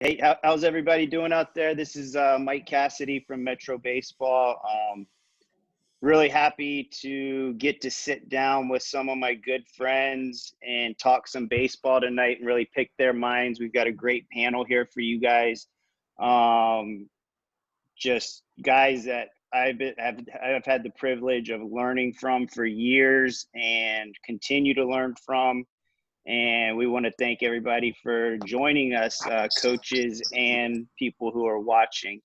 Hey, how's everybody doing out there? This is Mike Cassidy from Metro Baseball. Really happy to get to sit down with some of my good friends and talk some baseball tonight and really pick their minds. We've got a great panel here for you guys. Just guys that I've had the privilege of learning from for years and continue to learn from. And we want to thank everybody for joining us, coaches and people who are watching.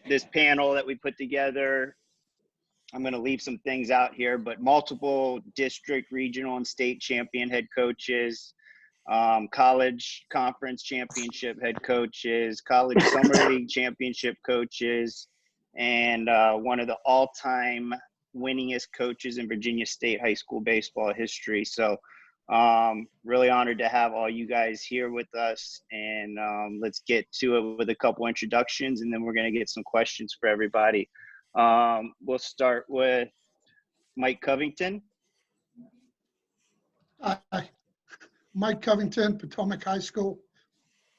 This panel that we put together, I'm going to leave some things out here, but multiple district, regional, and state champion head coaches, college conference championship head coaches, college summer league championship coaches, and one of the all-time winningest coaches in Virginia State high school baseball history. So really honored to have all you guys here with us, and let's get to it with a couple introductions, and then we're going to get some questions for everybody. We'll start with Mike Covington. Hi, Mike Covington, Potomac High School.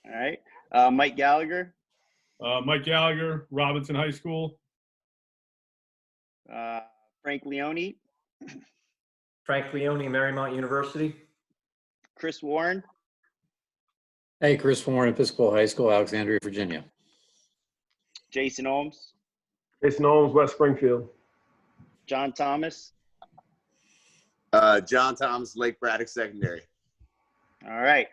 All right. Mike Gallagher. Mike Gallagher, Robinson High School. Frank Leone. Frank Leone, Marymount University. Chris Warren. Hey, Chris Warren, Episcopal High School, Alexandria, Virginia. Jason Ohms. Jason Ohms, West Springfield. John Thomas. John Thomas, Lake Braddock Secondary. All right.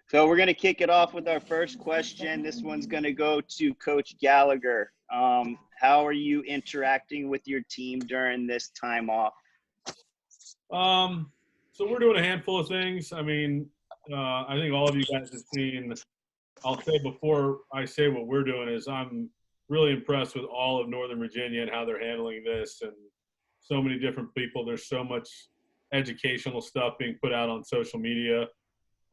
So we're going to kick it off with our first question. This one's going to go to Coach Gallagher. How are you interacting with your team during this time off? So we're doing a handful of things. I mean, I think all of you guys have seen, I'll say before I say what we're doing is I'm really impressed with all of Northern Virginia and how they're handling this, and so many different people. There's so much educational stuff being put out on social media.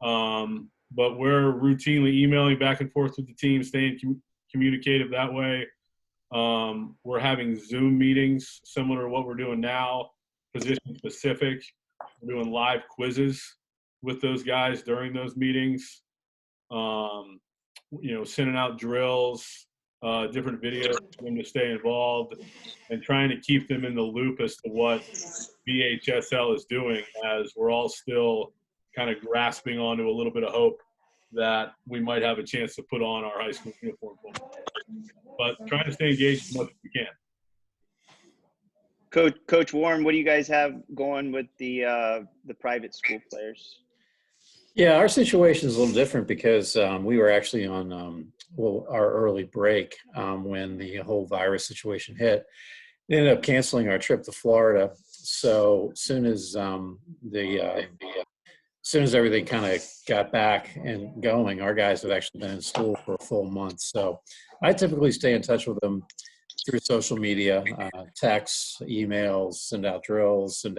But we're routinely emailing back and forth with the team, staying communicative that way. We're having Zoom meetings similar to what we're doing now, position specific. We're doing live quizzes with those guys during those meetings. Sending out drills, different videos for them to stay involved, and trying to keep them in the loop as to what VHSL is doing, as we're all still kind of grasping onto a little bit of hope that we might have a chance to put on our high school uniform. But trying to stay engaged as much as we can. Coach Warren, what do you guys have going with the private school players? Yeah, our situation is a little different because we were actually on our early break when the whole virus situation hit. We ended up canceling our trip to Florida. So soon as everything kind of got back and going, our guys have actually been in school for a full month. So I typically stay in touch with them through social media, texts, emails, send out drills, they've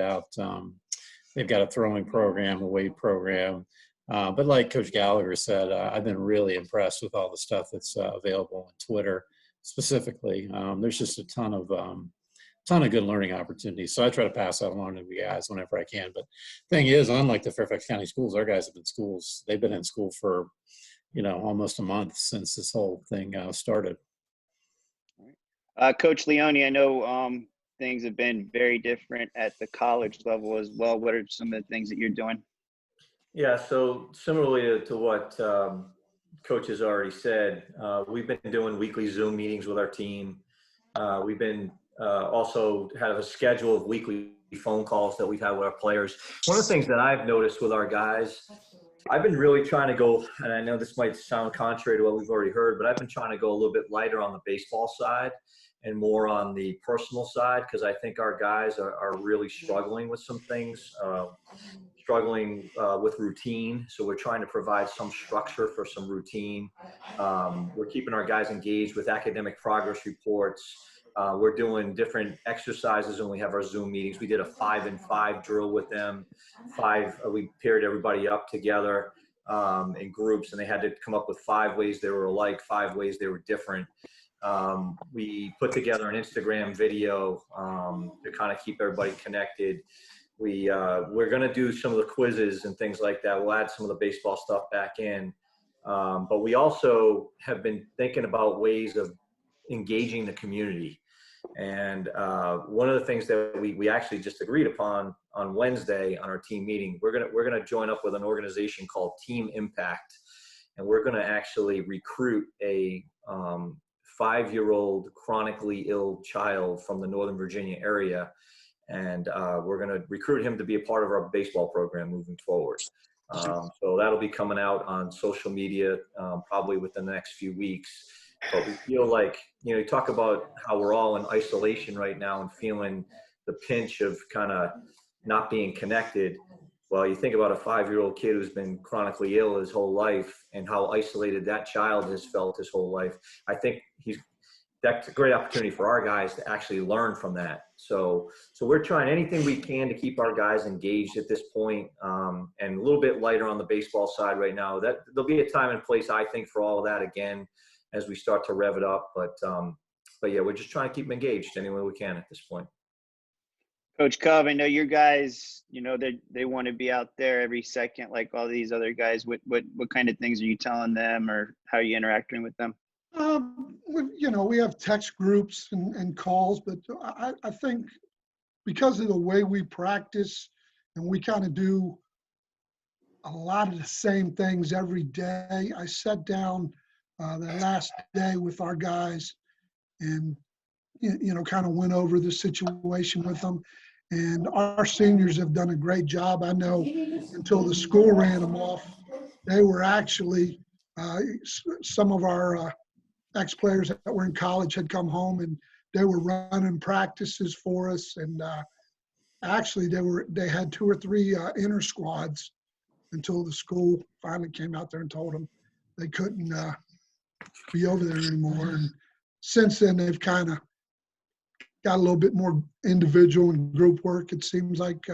got a throwing program, a weight program. But like Coach Gallagher said, I've been really impressed with all the stuff that's available on Twitter specifically. There's just a ton of good learning opportunities. So I try to pass that along to the guys whenever I can. But thing is, unlike the Fairfax County schools, our guys have been in school for, almost a month since this whole thing started. Coach Leone, I know things have been very different at the college level as well. What are some of the things that you're doing? Yeah, so similarly to what Coach has already said, we've been doing weekly Zoom meetings with our team. We've been also have a schedule of weekly phone calls that we've had with our players. One of the things that I've noticed with our guys, I've been really trying to go, and I know this might sound contrary to what we've already heard, but I've been trying to go a little bit lighter on the baseball side and more on the personal side, because I think our guys are really struggling with some things, struggling with routine. So we're trying to provide some structure for some routine. We're keeping our guys engaged with academic progress reports. We're doing different exercises when we have our Zoom meetings. We did a 5-and-5 drill with them. We paired everybody up together in groups, and they had to come up with 5 ways they were alike, 5 ways they were different. We put together an Instagram video to kind of keep everybody connected. We're going to do some of the quizzes and things like that. We'll add some of the baseball stuff back in. But we also have been thinking about ways of engaging the community. And one of the things that we actually just agreed upon on Wednesday on our team meeting, we're gonna join up with an organization called Team Impact, and we're gonna actually recruit a 5-year-old chronically ill child from the Northern Virginia area, and we're gonna recruit him to be a part of our baseball program moving forward. So that'll be coming out on social media probably within the next few weeks. But we feel like, you know, you talk about how we're all in isolation right now and feeling the pinch of kind of not being connected. Well, you think about a 5-year-old kid who's been chronically ill his whole life and how isolated that child has felt his whole life. I think that's a great opportunity for our guys to actually learn from that. So we're trying anything we can to keep our guys engaged at this point, and a little bit lighter on the baseball side right now. That there'll be a time and place, I think, for all of that again as we start to rev it up. But yeah, we're just trying to keep them engaged any way we can at this point. Coach Cove, I know your guys, you know, they want to be out there every second like all these other guys. What kind of things are you telling them, or how are you interacting with them? You know, we have text groups and calls, but I think because of the way we practice and we kind of do a lot of the same things every day, I sat down the last day with our guys and, you know, kind of went over the situation with them. And our seniors have done a great job. I know until the school ran them off, they were actually, some of our ex-players that were in college had come home and they were running practices for us. And actually they had 2 or 3 inter squads until the school finally came out there and told them they couldn't be over there anymore. And since then, they've kind of got a little bit more individual and group work. It seems like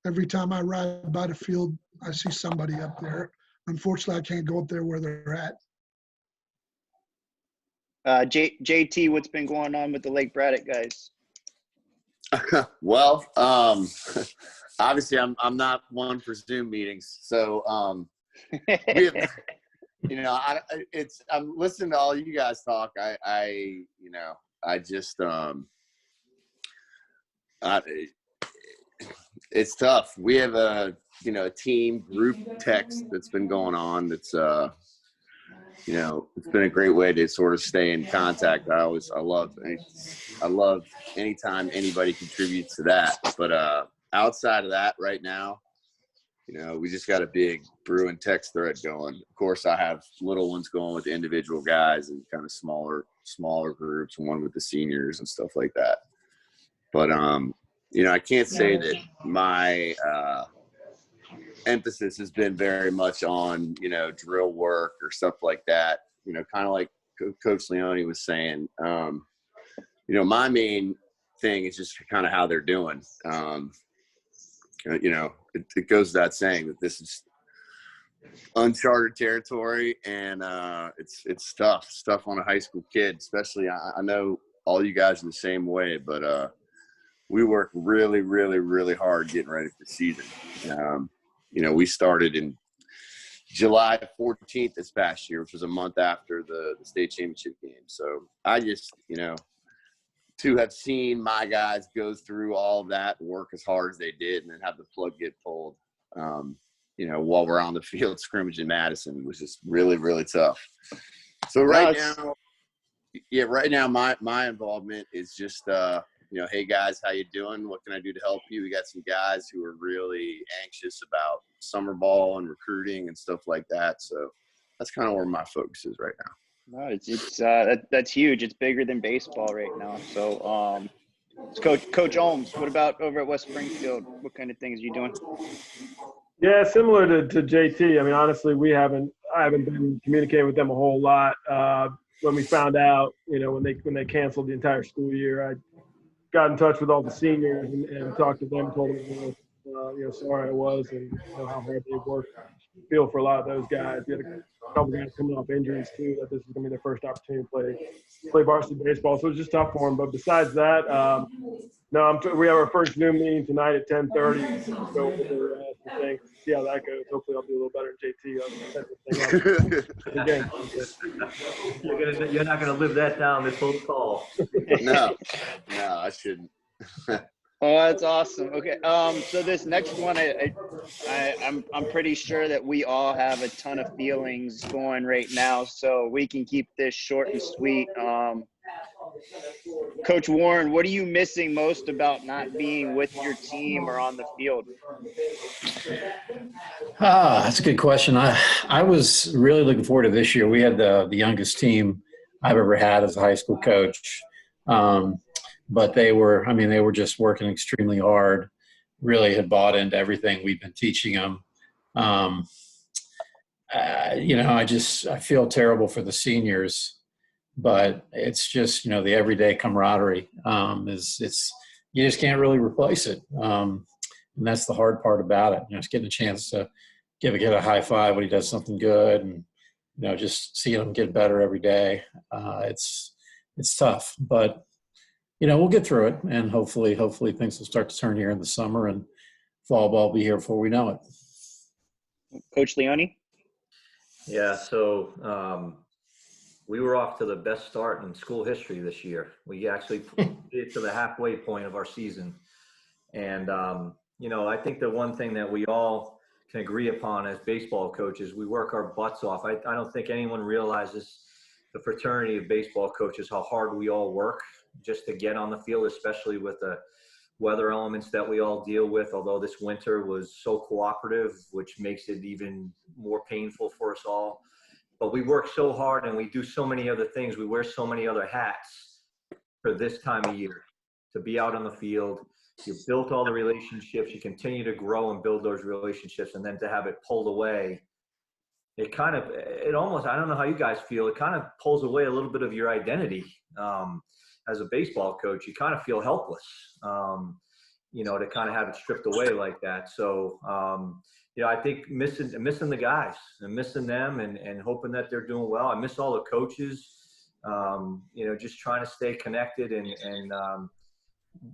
every time I ride by the field, I see somebody up there. Unfortunately, I can't go up there where they're at. JT, what's been going on with the Lake Braddock guys? Well, obviously I'm not one for Zoom meetings, so we have, you know, I'm listening to all you guys talk. It's tough. We have a team group text that's been going on. That's it's been a great way to sort of stay in contact. I love anytime anybody contributes to that. But outside of that, right now, we just got a big Bruin text thread going. Of course, I have little ones going with the individual guys and kind of smaller groups, one with the seniors and stuff like that. But I can't say that my emphasis has been very much on drill work or stuff like that. Kind of like Coach Leone was saying. My main thing is just kind of how they're doing. It goes without saying that this is uncharted territory, and it's tough on a high school kid, especially. I know all you guys are the same way, but we work really, really, really hard getting ready for the season. We started in July 14th this past year, which was a month after the state championship game. So I just, to have seen my guys go through all of that, work as hard as they did, and then have the plug get pulled, while we're on the field scrimmage in Madison was just really, really tough. So right now, my involvement is just, hey guys, how you doing? What can I do to help you? We got some guys who are really anxious about summer ball and recruiting and stuff like that. So that's kind of where my focus is right now. No, that's huge. It's bigger than baseball right now. So, Coach Holmes, what about over at West Springfield? What kind of things are you doing? Yeah, similar to JT. I mean, honestly, I haven't been communicating with them a whole lot. When we found out, when they canceled the entire school year, I got in touch with all the seniors and talked to them, told them how sorry I was and how hard they worked. Feel for a lot of those guys. We had a couple guys coming off injuries too, that this is going to be their first opportunity to play play varsity baseball. So it was just tough for him. But besides that, no, we have our first Zoom meeting tonight at 10:30. Go over some things, see how that goes. Hopefully, I'll do a little better than JT. I'll set this thing up. You're not gonna live that down this whole call. No, I shouldn't. Oh, that's awesome. Okay. So this next one, I'm pretty sure that we all have a ton of feelings going right now, so we can keep this short and sweet. Coach Warren, what are you missing most about not being with your team or on the field? That's a good question. I was really looking forward to this year. We had the youngest team I've ever had as a high school coach. But they were just working extremely hard, really had bought into everything we've been teaching them. I feel terrible for the seniors, but it's just, the everyday camaraderie you just can't really replace it. And that's the hard part about it. It's getting a chance to give a kid a high five when he does something good, and, just seeing him get better every day. It's tough, but we'll get through it, and hopefully things will start to turn here in the summer, and fall ball will be here before we know it. Coach Leone? Yeah, so we were off to the best start in school history this year. We actually made it to the halfway point of our season. And, I think the one thing that we all can agree upon as baseball coaches, we work our butts off. I don't think anyone realizes, the fraternity of baseball coaches, how hard we all work just to get on the field, especially with the weather elements that we all deal with. Although this winter was so cooperative, which makes it even more painful for us all. But we work so hard, and we do so many other things. We wear so many other hats for this time of year to be out on the field. You've built all the relationships. You continue to grow and build those relationships, and then to have it pulled away, it almost, I don't know how you guys feel, it kind of pulls away a little bit of your identity. As a baseball coach, you kind of feel helpless, to kind of have it stripped away like that. So, I think missing the guys and missing them and hoping that they're doing well. I miss all the coaches, just trying to stay connected. And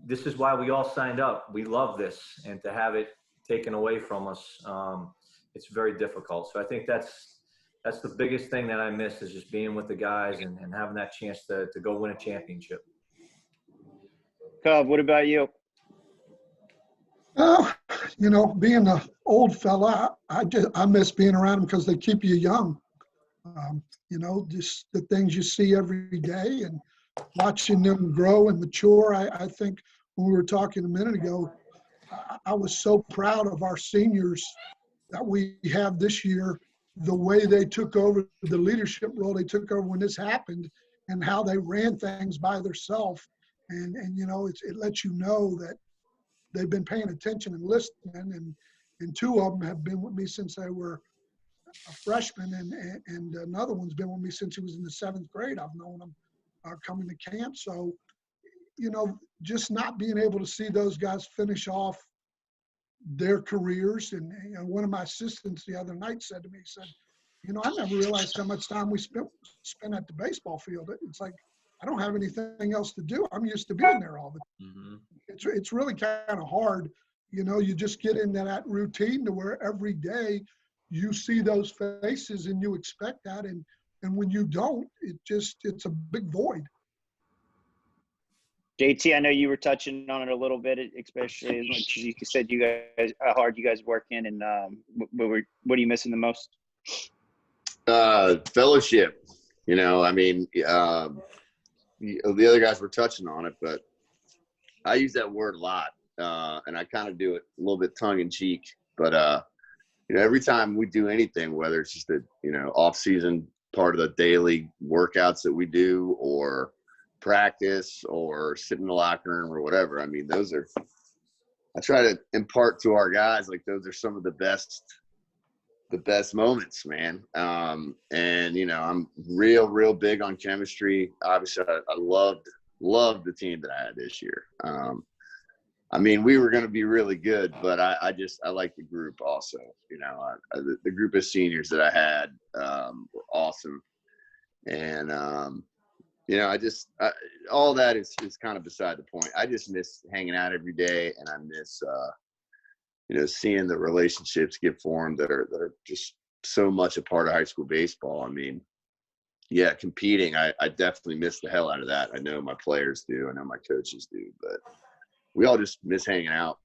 this is why we all signed up. We love this, and to have it taken away from us, it's very difficult. So I think that's the biggest thing that I miss, is just being with the guys and having that chance to go win a championship. Cub, what about you? Being an old fella, I miss being around them because they keep you young. Just the things you see every day and watching them grow and mature. I think when we were talking a minute ago, I was so proud of our seniors that we have this year, the way they took over the leadership role they took over when this happened, and how they ran things by themselves. And it lets you know that they've been paying attention and listening, and two of them have been with me since they were a freshman, and another one's been with me since he was in the 7th grade. I've known them coming to camp. So, just not being able to see those guys finish off their careers. And one of my assistants the other night said to me, he said, I never realized how much time we spent at the baseball field. It's like, I don't have anything else to do. I'm used to being there all the time. Mm-hmm. It's really kind of hard. You just get into that routine to where every day you see those faces and you expect that. And when you don't, it's a big void. JT, I know you were touching on it a little bit, especially as much as you said you guys, how hard you guys working, and what are you missing the most? Fellowship. The other guys were touching on it, but I use that word a lot, and I kind of do it a little bit tongue in cheek. But every time we do anything, whether it's just a off season part of the daily workouts that we do, or practice, or sit in the locker room, or whatever. I try to impart to our guys, like, those are some of the best moments, man. And I'm real big on chemistry. Obviously, I loved the team that I had this year. We were going to be really good, but I like the group also. The group of seniors that I had were awesome. And all that is kind of beside the point. I just miss hanging out every day, and I miss, seeing the relationships get formed that are just so much a part of high school baseball. I mean, yeah, competing, I definitely miss the hell out of that. I know my players do. I know my coaches do, but we all just miss hanging out.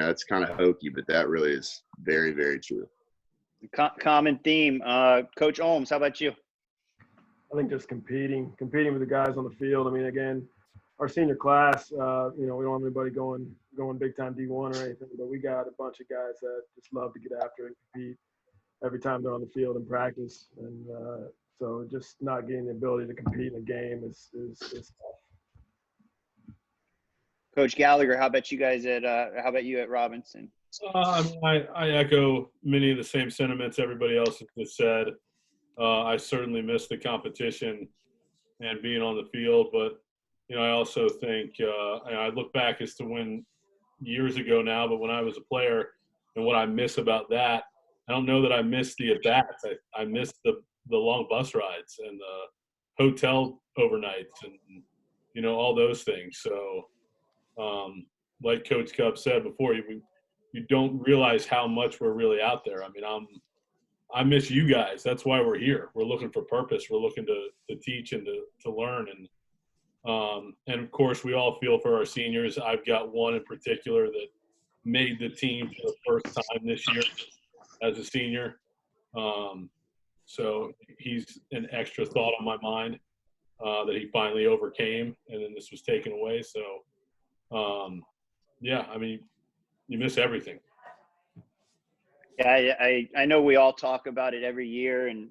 It's kind of hokey, but that really is very, very true. Common theme. Coach Ohms, how about you? I think just competing with the guys on the field. I mean, again, our senior class, we don't have anybody going big time D1 or anything, but we got a bunch of guys that just love to get after it and compete every time they're on the field and practice. And so just not getting the ability to compete in a game is tough. Coach Gallagher, how about you at Robinson? I echo many of the same sentiments everybody else has just said. I certainly miss the competition and being on the field, but I also think I look back as to when years ago now, but when I was a player and what I miss about that, I don't know that I miss the at-bats. I miss the long bus rides and the hotel overnights and all those things. So like Coach Cup said before, you don't realize how much we're really out there. I mean, I miss you guys. That's why we're here. We're looking for purpose. We're looking to teach and to learn. And of course, we all feel for our seniors. I've got one in particular that made the team for the first time this year as a senior. So he's an extra thought on my mind that he finally overcame, and then this was taken away. So, you miss everything. Yeah, I know we all talk about it every year, and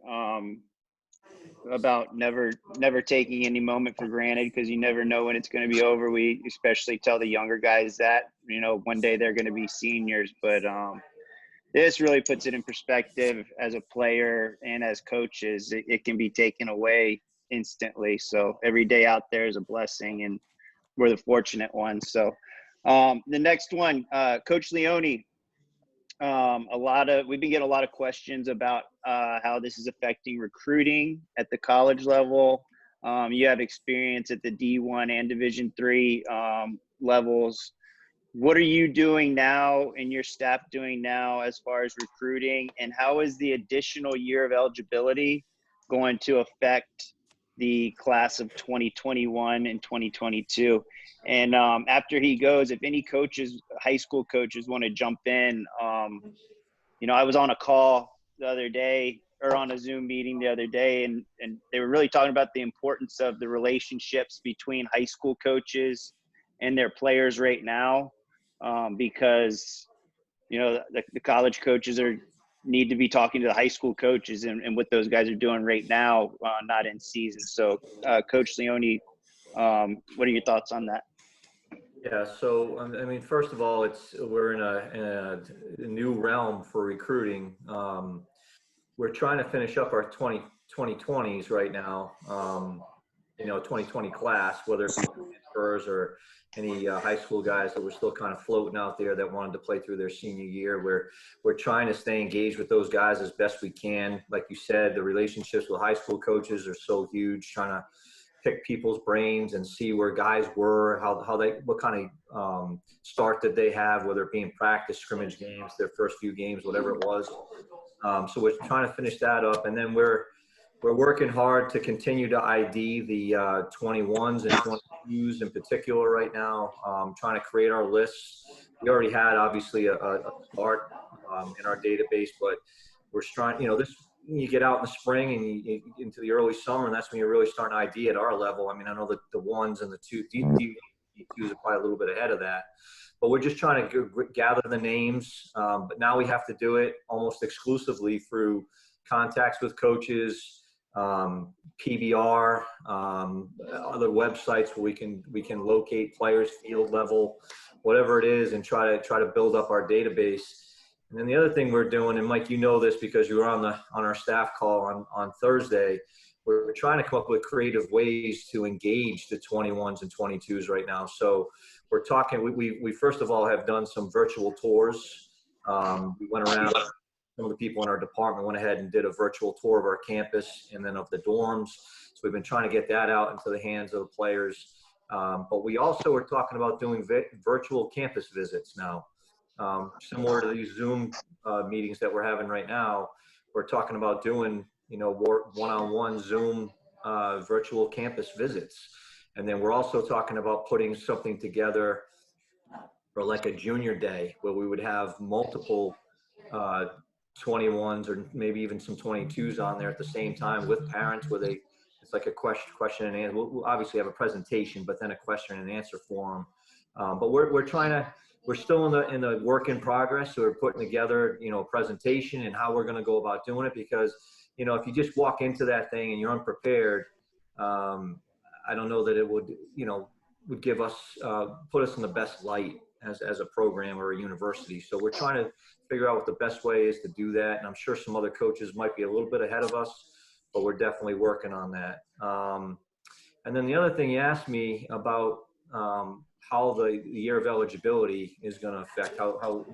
about never taking any moment for granted, because you never know when it's going to be over. We especially tell the younger guys that one day they're going to be seniors, but this really puts it in perspective. As a player and as coaches, it can be taken away instantly. So every day out there is a blessing, and we're the fortunate ones. So the next one, Coach Leone. We've been getting a lot of questions about how this is affecting recruiting at the college level. You have experience at the D1 and Division III levels. What are you doing now and your staff doing now as far as recruiting, and how is the additional year of eligibility going to affect the class of 2021 and 2022? And after he goes, if any coaches, high school coaches, want to jump in, I was on a call the other day, or on a Zoom meeting the other day, and they were really talking about the importance of the relationships between high school coaches and their players right now, because the college coaches need to be talking to the high school coaches and what those guys are doing right now, not in season. So, Coach Leone, what are your thoughts on that? Yeah, so I mean, first of all, we're in a new realm for recruiting. We're trying to finish up our 2020s right now. 2020 class, whether it be transfers or any high school guys that were still kind of floating out there that wanted to play through their senior year. We're trying to stay engaged with those guys as best we can. Like you said, the relationships with high school coaches are so huge. Trying to pick people's brains and see where guys were, what kind of start did they have, whether it be in practice, scrimmage games, their first few games, whatever it was. So we're trying to finish that up, and then we're working hard to continue to ID the 21s and 22s in particular right now. Trying to create our lists. We already had obviously a start in our database, but we're trying. You get out in the spring and you into the early summer, and that's when you're really starting to ID at our level. I mean, I know that the ones and the D2s are probably a little bit ahead of that, but we're just trying to gather the names. But now we have to do it almost exclusively through contacts with coaches, PBR, other websites where we can locate players, field level, whatever it is, and try to build up our database. And then the other thing we're doing, and Mike, you know this because you were on our staff call on Thursday, we're trying to come up with creative ways to engage the 21s and 22s right now. So we're talking, we first of all have done some virtual tours. We went around some of the people in our department went ahead and did a virtual tour of our campus and then of the dorms. So we've been trying to get that out into the hands of the players. But we also are talking about doing virtual campus visits now. Similar to these Zoom meetings that we're having right now, we're talking about doing, one-on-one Zoom virtual campus visits. And then we're also talking about putting something together for like a junior day where we would have multiple 21s or maybe even some 22s on there at the same time with parents where it's like a question and answer. We'll obviously have a presentation, but then a question and answer forum. But we're still in the work in progress. So we're putting together, a presentation and how we're going to go about doing it, because, if you just walk into that thing and you're unprepared, I don't know that it would give us, put us in the best light as a program or a university. So we're trying to figure out what the best way is to do that. And I'm sure some other coaches might be a little bit ahead of us, but we're definitely working on that. And then the other thing you asked me about how the year of eligibility is going to affect how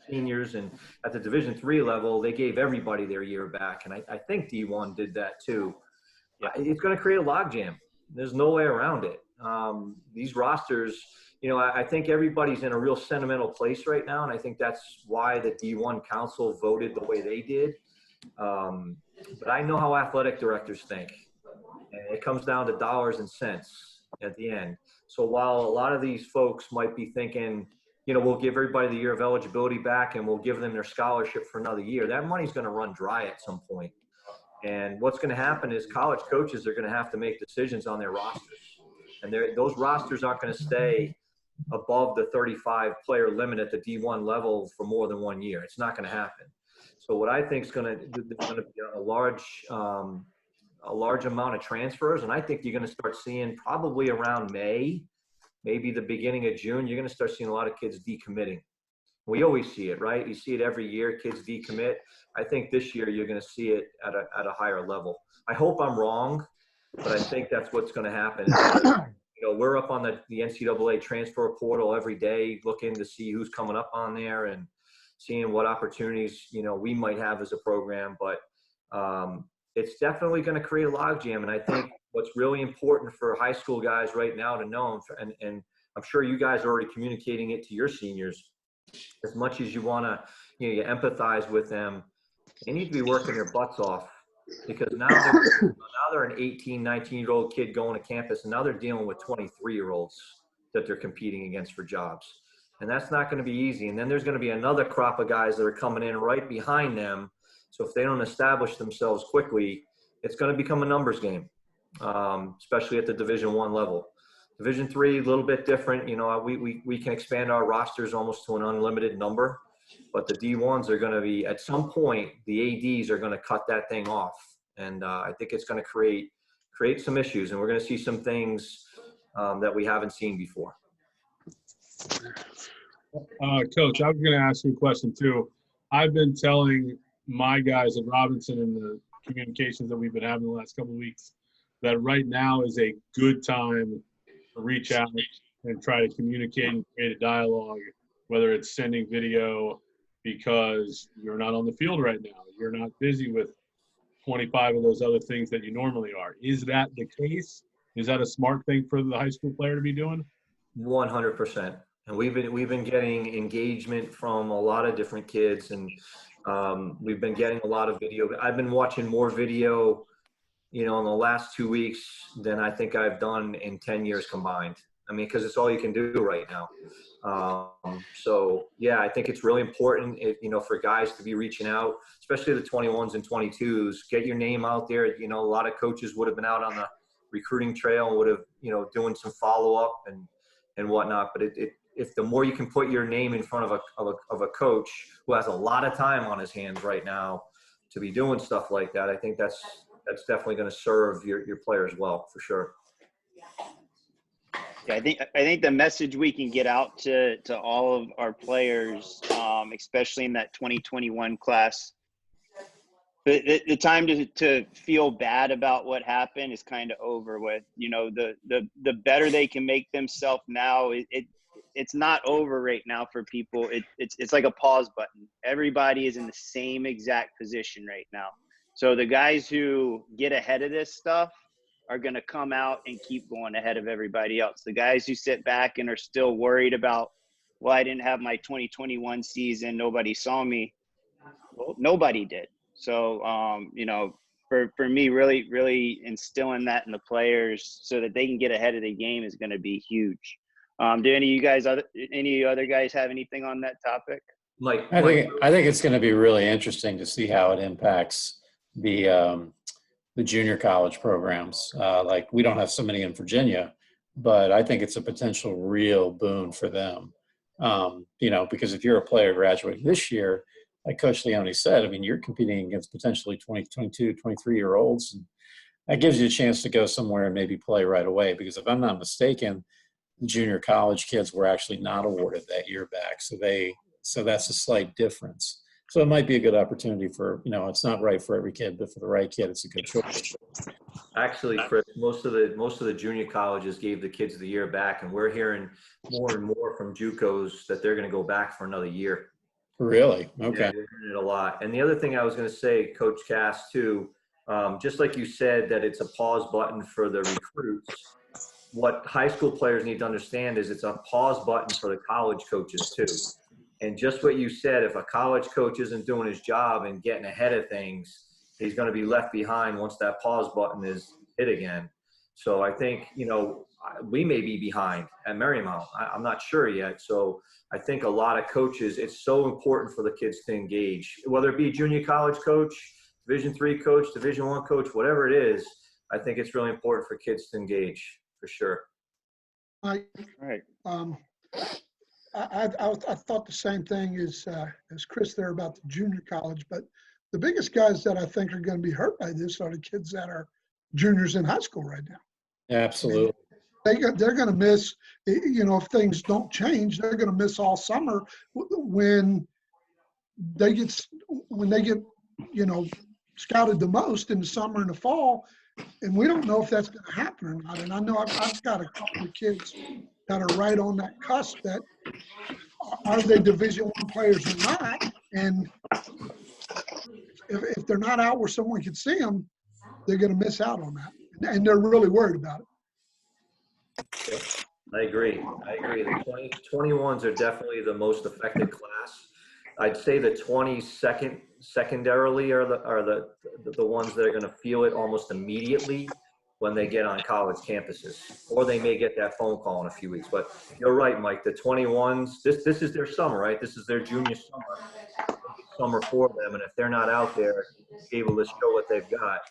seniors, and at the Division III level, they gave everybody their year back. And I think D1 did that too. Yeah. It's going to create a logjam. There's no way around it. These rosters, I think everybody's in a real sentimental place right now. And I think that's why the D1 council voted the way they did. But I know how athletic directors think. And it comes down to dollars and cents at the end. So while a lot of these folks might be thinking, we'll give everybody the year of eligibility back and we'll give them their scholarship for another year, that money's going to run dry at some point. And what's going to happen is college coaches are going to have to make decisions on their rosters. And those rosters aren't going to stay above the 35 player limit at the D1 level for more than 1 year. It's not going to happen. So what I think is going to be a large amount of transfers. And I think you're going to start seeing probably around May, maybe the beginning of June, you're going to start seeing a lot of kids decommitting. We always see it, right? You see it every year, kids decommit. I think this year you're going to see it at a higher level. I hope I'm wrong, but I think that's what's going to happen. We're up on the NCAA transfer portal every day, looking to see who's coming up on there and seeing what opportunities, we might have as a program. But it's definitely going to create a logjam. And I think what's really important for high school guys right now to know, and I'm sure you guys are already communicating it to your seniors, as much as you want to, you empathize with them, they need to be working their butts off, because now they're an 18, 19-year-old kid going to campus, and now they're dealing with 23-year-olds that they're competing against for jobs. And that's not going to be easy. And then there's going to be another crop of guys that are coming in right behind them. So if they don't establish themselves quickly, it's going to become a numbers game, especially at the Division I level. Division III, a little bit different. We can expand our rosters almost to an unlimited number, but the D1s are going to be, at some point, the ADs are going to cut that thing off. And I think it's going to create some issues, and we're going to see some things that we haven't seen before. Coach, I was going to ask you a question too. I've been telling my guys at Robinson in the communications that we've been having the last couple of weeks that right now is a good time to reach out and try to communicate and create a dialogue, whether it's sending video, because you're not on the field right now. You're not busy with 25 of those other things that you normally are. Is that the case? Is that a smart thing for the high school player to be doing? 100%. And we've been getting engagement from a lot of different kids, and we've been getting a lot of video. I've been watching more video, in the last 2 weeks than I think I've done in 10 years combined. I mean, because it's all you can do right now. So yeah, I think it's really important, for guys to be reaching out, especially the 21s and 22s. Get your name out there. A lot of coaches would have been out on the recruiting trail and would have, doing some follow up and whatnot. But if the more you can put your name in front of a coach who has a lot of time on his hands right now to be doing stuff like that, I think that's definitely going to serve your players well, for sure. Yeah, I think the message we can get out to all of our players, especially in that 2021 class, the time to feel bad about what happened is kind of over with. The better they can make themselves now, it's not over right now for people. It's like a pause button. Everybody is in the same exact position right now. So the guys who get ahead of this stuff are going to come out and keep going ahead of everybody else. The guys who sit back and are still worried about, well, I didn't have my 2021 season, nobody saw me. Well, nobody did. So, for me, really instilling that in the players so that they can get ahead of the game is going to be huge. Do any other guys have anything on that topic? I think it's going to be really interesting to see how it impacts the junior college programs. Like, we don't have so many in Virginia, but I think it's a potential real boon for them. Because if you're a player graduating this year, like Coach Leone said, I mean, you're competing against potentially 20, 22, 23-year-olds. And that gives you a chance to go somewhere and maybe play right away. Because if I'm not mistaken, the junior college kids were actually not awarded that year back. So that's a slight difference. So it might be a good opportunity for, it's not right for every kid, but for the right kid, it's a good choice. Actually, Chris, most of the junior colleges gave the kids the year back, and we're hearing more and more from JUCOs that they're going to go back for another year. Really? Okay. Yeah, we're hearing it a lot. And the other thing I was going to say, Coach Cass, too, just like you said that it's a pause button for the recruits, what high school players need to understand is it's a pause button for the college coaches, too. And just what you said, if a college coach isn't doing his job and getting ahead of things, he's going to be left behind once that pause button is hit again. So I think, we may be behind at Marymount. I'm not sure yet. So I think a lot of coaches, it's so important for the kids to engage, whether it be junior college coach, Division III coach, Division I coach, whatever it is. I think it's really important for kids to engage for sure. Right. I thought the same thing as Chris there about the junior college, but the biggest guys that I think are going to be hurt by this are the kids that are juniors in high school right now. Absolutely. They're going to miss, if things don't change, they're going to miss all summer when they get scouted the most in the summer and the fall, and we don't know if that's going to happen or not. And I know I've got a couple of kids that are right on that cusp that are they Division I players or not, and if they're not out where someone can see them, they're going to miss out on that, and they're really worried about it. I agree. The 21s are definitely the most affected class. I'd say the 22nd secondarily are the ones that are going to feel it almost immediately when they get on college campuses, or they may get that phone call in a few weeks. But you're right, Mike. The 21s, this is their summer, right? This is their junior summer for them, and if they're not out there able to show what they've got,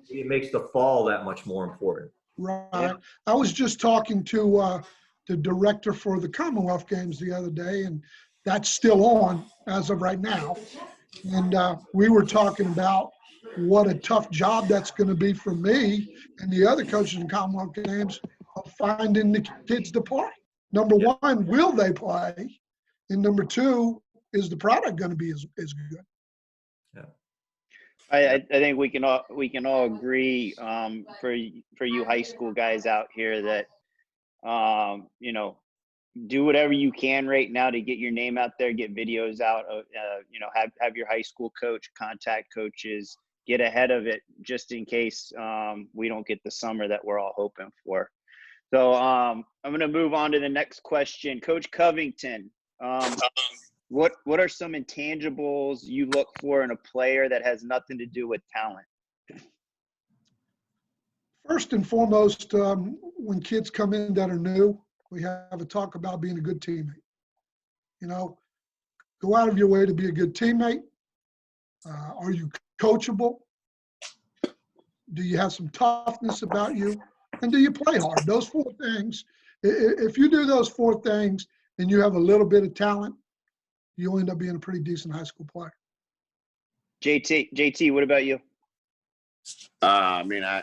it makes the fall that much more important. Right. I was just talking to the director for the Commonwealth Games the other day, and that's still on as of right now. And we were talking about what a tough job that's going to be for me and the other coaches in Commonwealth Games of finding the kids to play. Number one, will they play? And number two, is the product going to be as good? Yeah. I think we can all agree for you high school guys out here that do whatever you can right now to get your name out there, get videos out of have your high school coach contact coaches, get ahead of it just in case we don't get the summer that we're all hoping for. So I'm going to move on to the next question. Coach Covington, what are some intangibles you look for in a player that has nothing to do with talent? First and foremost, when kids come in that are new, we have a talk about being a good teammate. Go out of your way to be a good teammate. Are you coachable? Do you have some toughness about you? And do you play hard? Those four things. If you do those four things and you have a little bit of talent, you'll end up being a pretty decent high school player. JT, what about you? I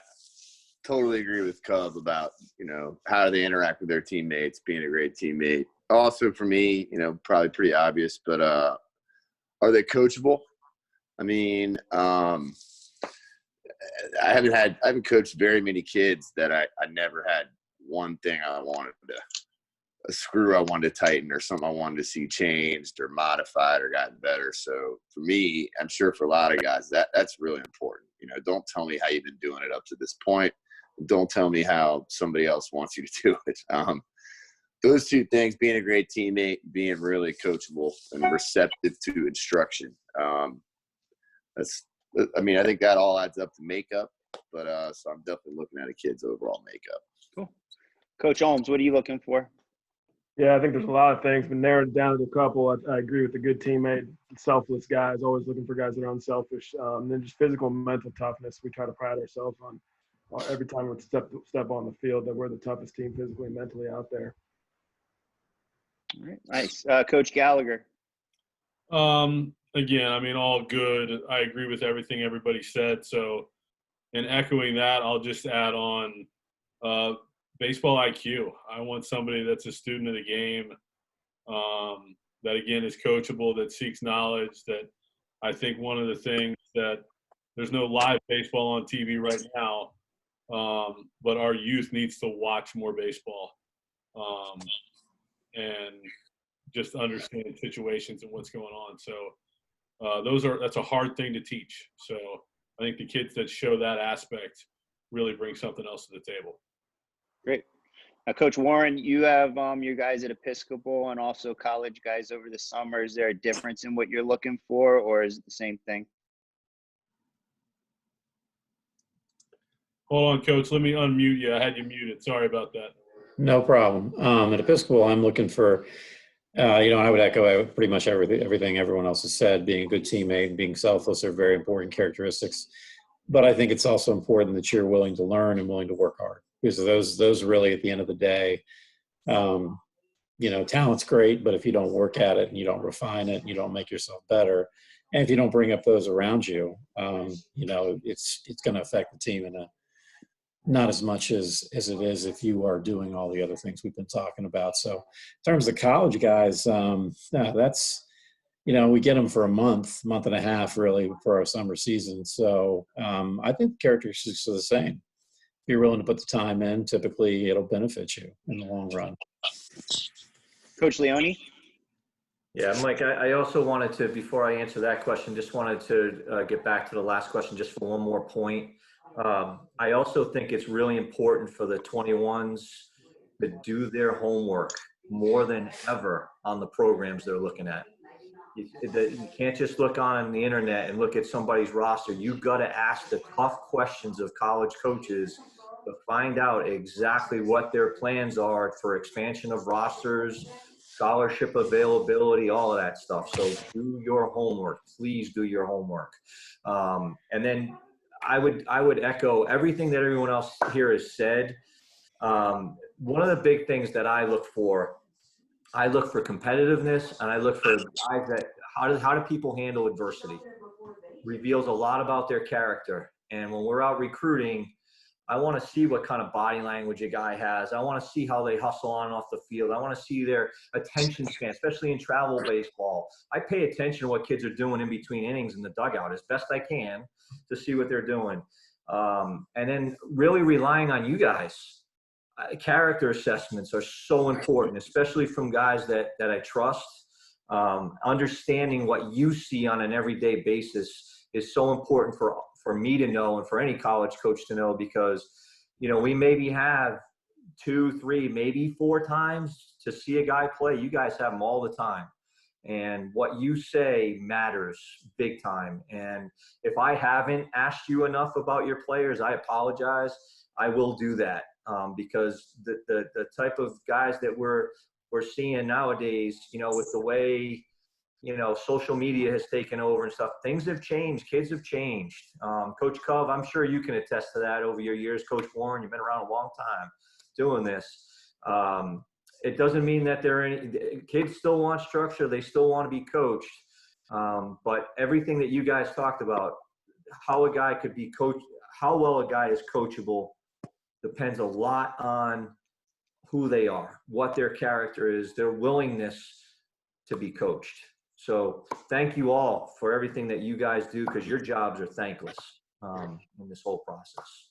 totally agree with Cub about, how do they interact with their teammates, being a great teammate. Also for me, probably pretty obvious, but are they coachable? I haven't coached very many kids that I never had one thing I wanted a screw I wanted to tighten or something I wanted to see changed or modified or gotten better. So for me, I'm sure for a lot of guys, that's really important. Don't tell me how you've been doing it up to this point. Don't tell me how somebody else wants you to do it. Those two things, being a great teammate, being really coachable and receptive to instruction. I think that all adds up to makeup, but so I'm definitely looking at a kid's overall makeup. Cool. Coach Holmes, what are you looking for? Yeah, I think there's a lot of things, but narrowed it down to a couple. I agree with the good teammate, selfless guys, always looking for guys that are unselfish. And then just physical and mental toughness. We try to pride ourselves on every time we step on the field that we're the toughest team physically and mentally out there. All right, nice. Coach Gallagher. Again, all good. I agree with everything everybody said. So, in echoing that, I'll just add on baseball IQ. I want somebody that's a student of the game, that, again, is coachable, that seeks knowledge, that I think one of the things that there's no live baseball on TV right now, but our youth needs to watch more baseball and just understand situations and what's going on. So that's a hard thing to teach. So I think the kids that show that aspect really bring something else to the table. Great. Now, Coach Warren, you have your guys at Episcopal and also college guys over the summer. Is there a difference in what you're looking for, or is it the same thing? Hold on, Coach. Let me unmute you. I had you muted. Sorry about that. No problem. At Episcopal, I'm looking for, I would echo pretty much everything everyone else has said. Being a good teammate and being selfless are very important characteristics. But I think it's also important that you're willing to learn and willing to work hard, because those really, at the end of the day, talent's great, but if you don't work at it and you don't refine it and you don't make yourself better, and if you don't bring up those around you, it's going to affect the team in a not as much as it is if you are doing all the other things we've been talking about. So in terms of college guys, that's, we get them for a month and a half really for our summer season. So I think the characteristics are the same. If you're willing to put the time in, typically it'll benefit you in the long run. Coach Leone? Yeah, Mike, I also wanted to, before I answer that question, just wanted to get back to the last question just for one more point. I also think it's really important for the 21s to do their homework more than ever on the programs they're looking at. You can't just look on the internet and look at somebody's roster. You've got to ask the tough questions of college coaches to find out exactly what their plans are for expansion of rosters, scholarship availability, all of that stuff. So do your homework. Please do your homework. And then I would echo everything that everyone else here has said. One of the big things that I look for competitiveness, and I look for guys that how do people handle adversity? Reveals a lot about their character. And when we're out recruiting, I want to see what kind of body language a guy has. I want to see how they hustle on and off the field. I want to see their attention span, especially in travel baseball. I pay attention to what kids are doing in between innings in the dugout as best I can to see what they're doing. And then really relying on you guys. Character assessments are so important, especially from guys that I trust. Understanding what you see on an everyday basis is so important for me to know and for any college coach to know, because, we maybe have 2, 3, maybe 4 times to see a guy play. You guys have them all the time. And what you say matters big time. And if I haven't asked you enough about your players, I apologize. I will do that. Because the type of guys that we're seeing nowadays, with the way, social media has taken over and stuff, things have changed. Kids have changed. Coach Cove, I'm sure you can attest to that over your years. Coach Warren, you've been around a long time doing this. It doesn't mean that kids still want structure. They still want to be coached. But everything that you guys talked about, how a guy could be coached, how well a guy is coachable, depends a lot on who they are, what their character is, their willingness to be coached. So thank you all for everything that you guys do, because your jobs are thankless in this whole process.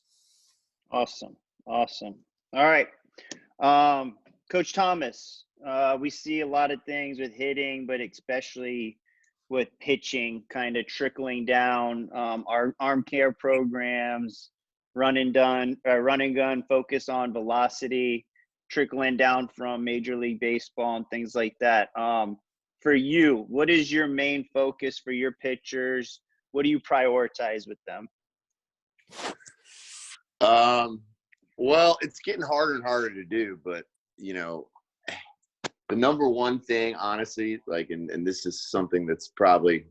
Awesome. All right. Coach Thomas, We see a lot of things with hitting, but especially with pitching kind of trickling down. Our arm care programs, run and gun, focus on velocity, trickling down from Major League Baseball and things like that. For you, what is your main focus for your pitchers? What do you prioritize with them? Well, it's getting harder and harder to do, but you know, the number one thing, honestly, like, and this is something that's probably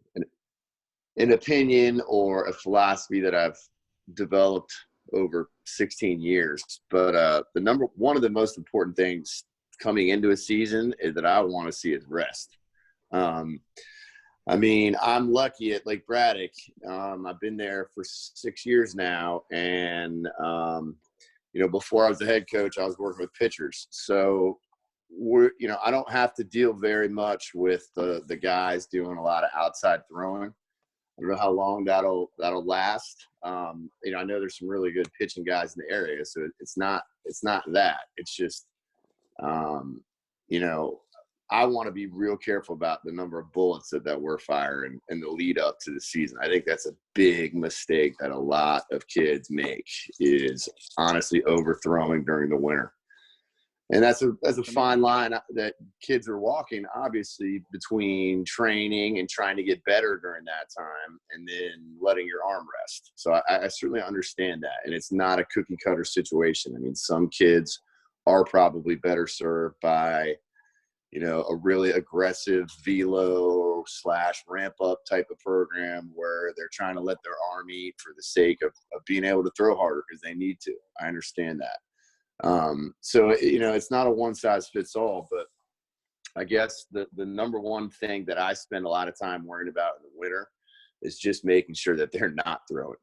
an opinion or a philosophy that I've developed over 16 years, but one of the most important things coming into a season is that I want to see is rest. I mean, I'm lucky at Lake Braddock. I've been there for 6 years now, and you know, before I was the head coach, I was working with pitchers. So I don't have to deal very much with the guys doing a lot of outside throwing. I don't know how long that'll last. You know, I know there's some really good pitching guys in the area, so it's not that. It's just, you know, I want to be real careful about the number of bullets that we're firing in the lead up to the season. I think that's a big mistake that a lot of kids make, is honestly overthrowing during the winter. And that's a fine line that kids are walking, obviously, between training and trying to get better during that time and then letting your arm rest. So I certainly understand that. And it's not a cookie cutter situation. I mean, some kids are probably better served by, you know, a really aggressive velo / ramp up type of program where they're trying to let their arm eat for the sake of being able to throw harder because they need to. I understand that. So, you know, it's not a one size fits all, but I guess the number one thing that I spend a lot of time worrying about in the winter is just making sure that they're not throwing.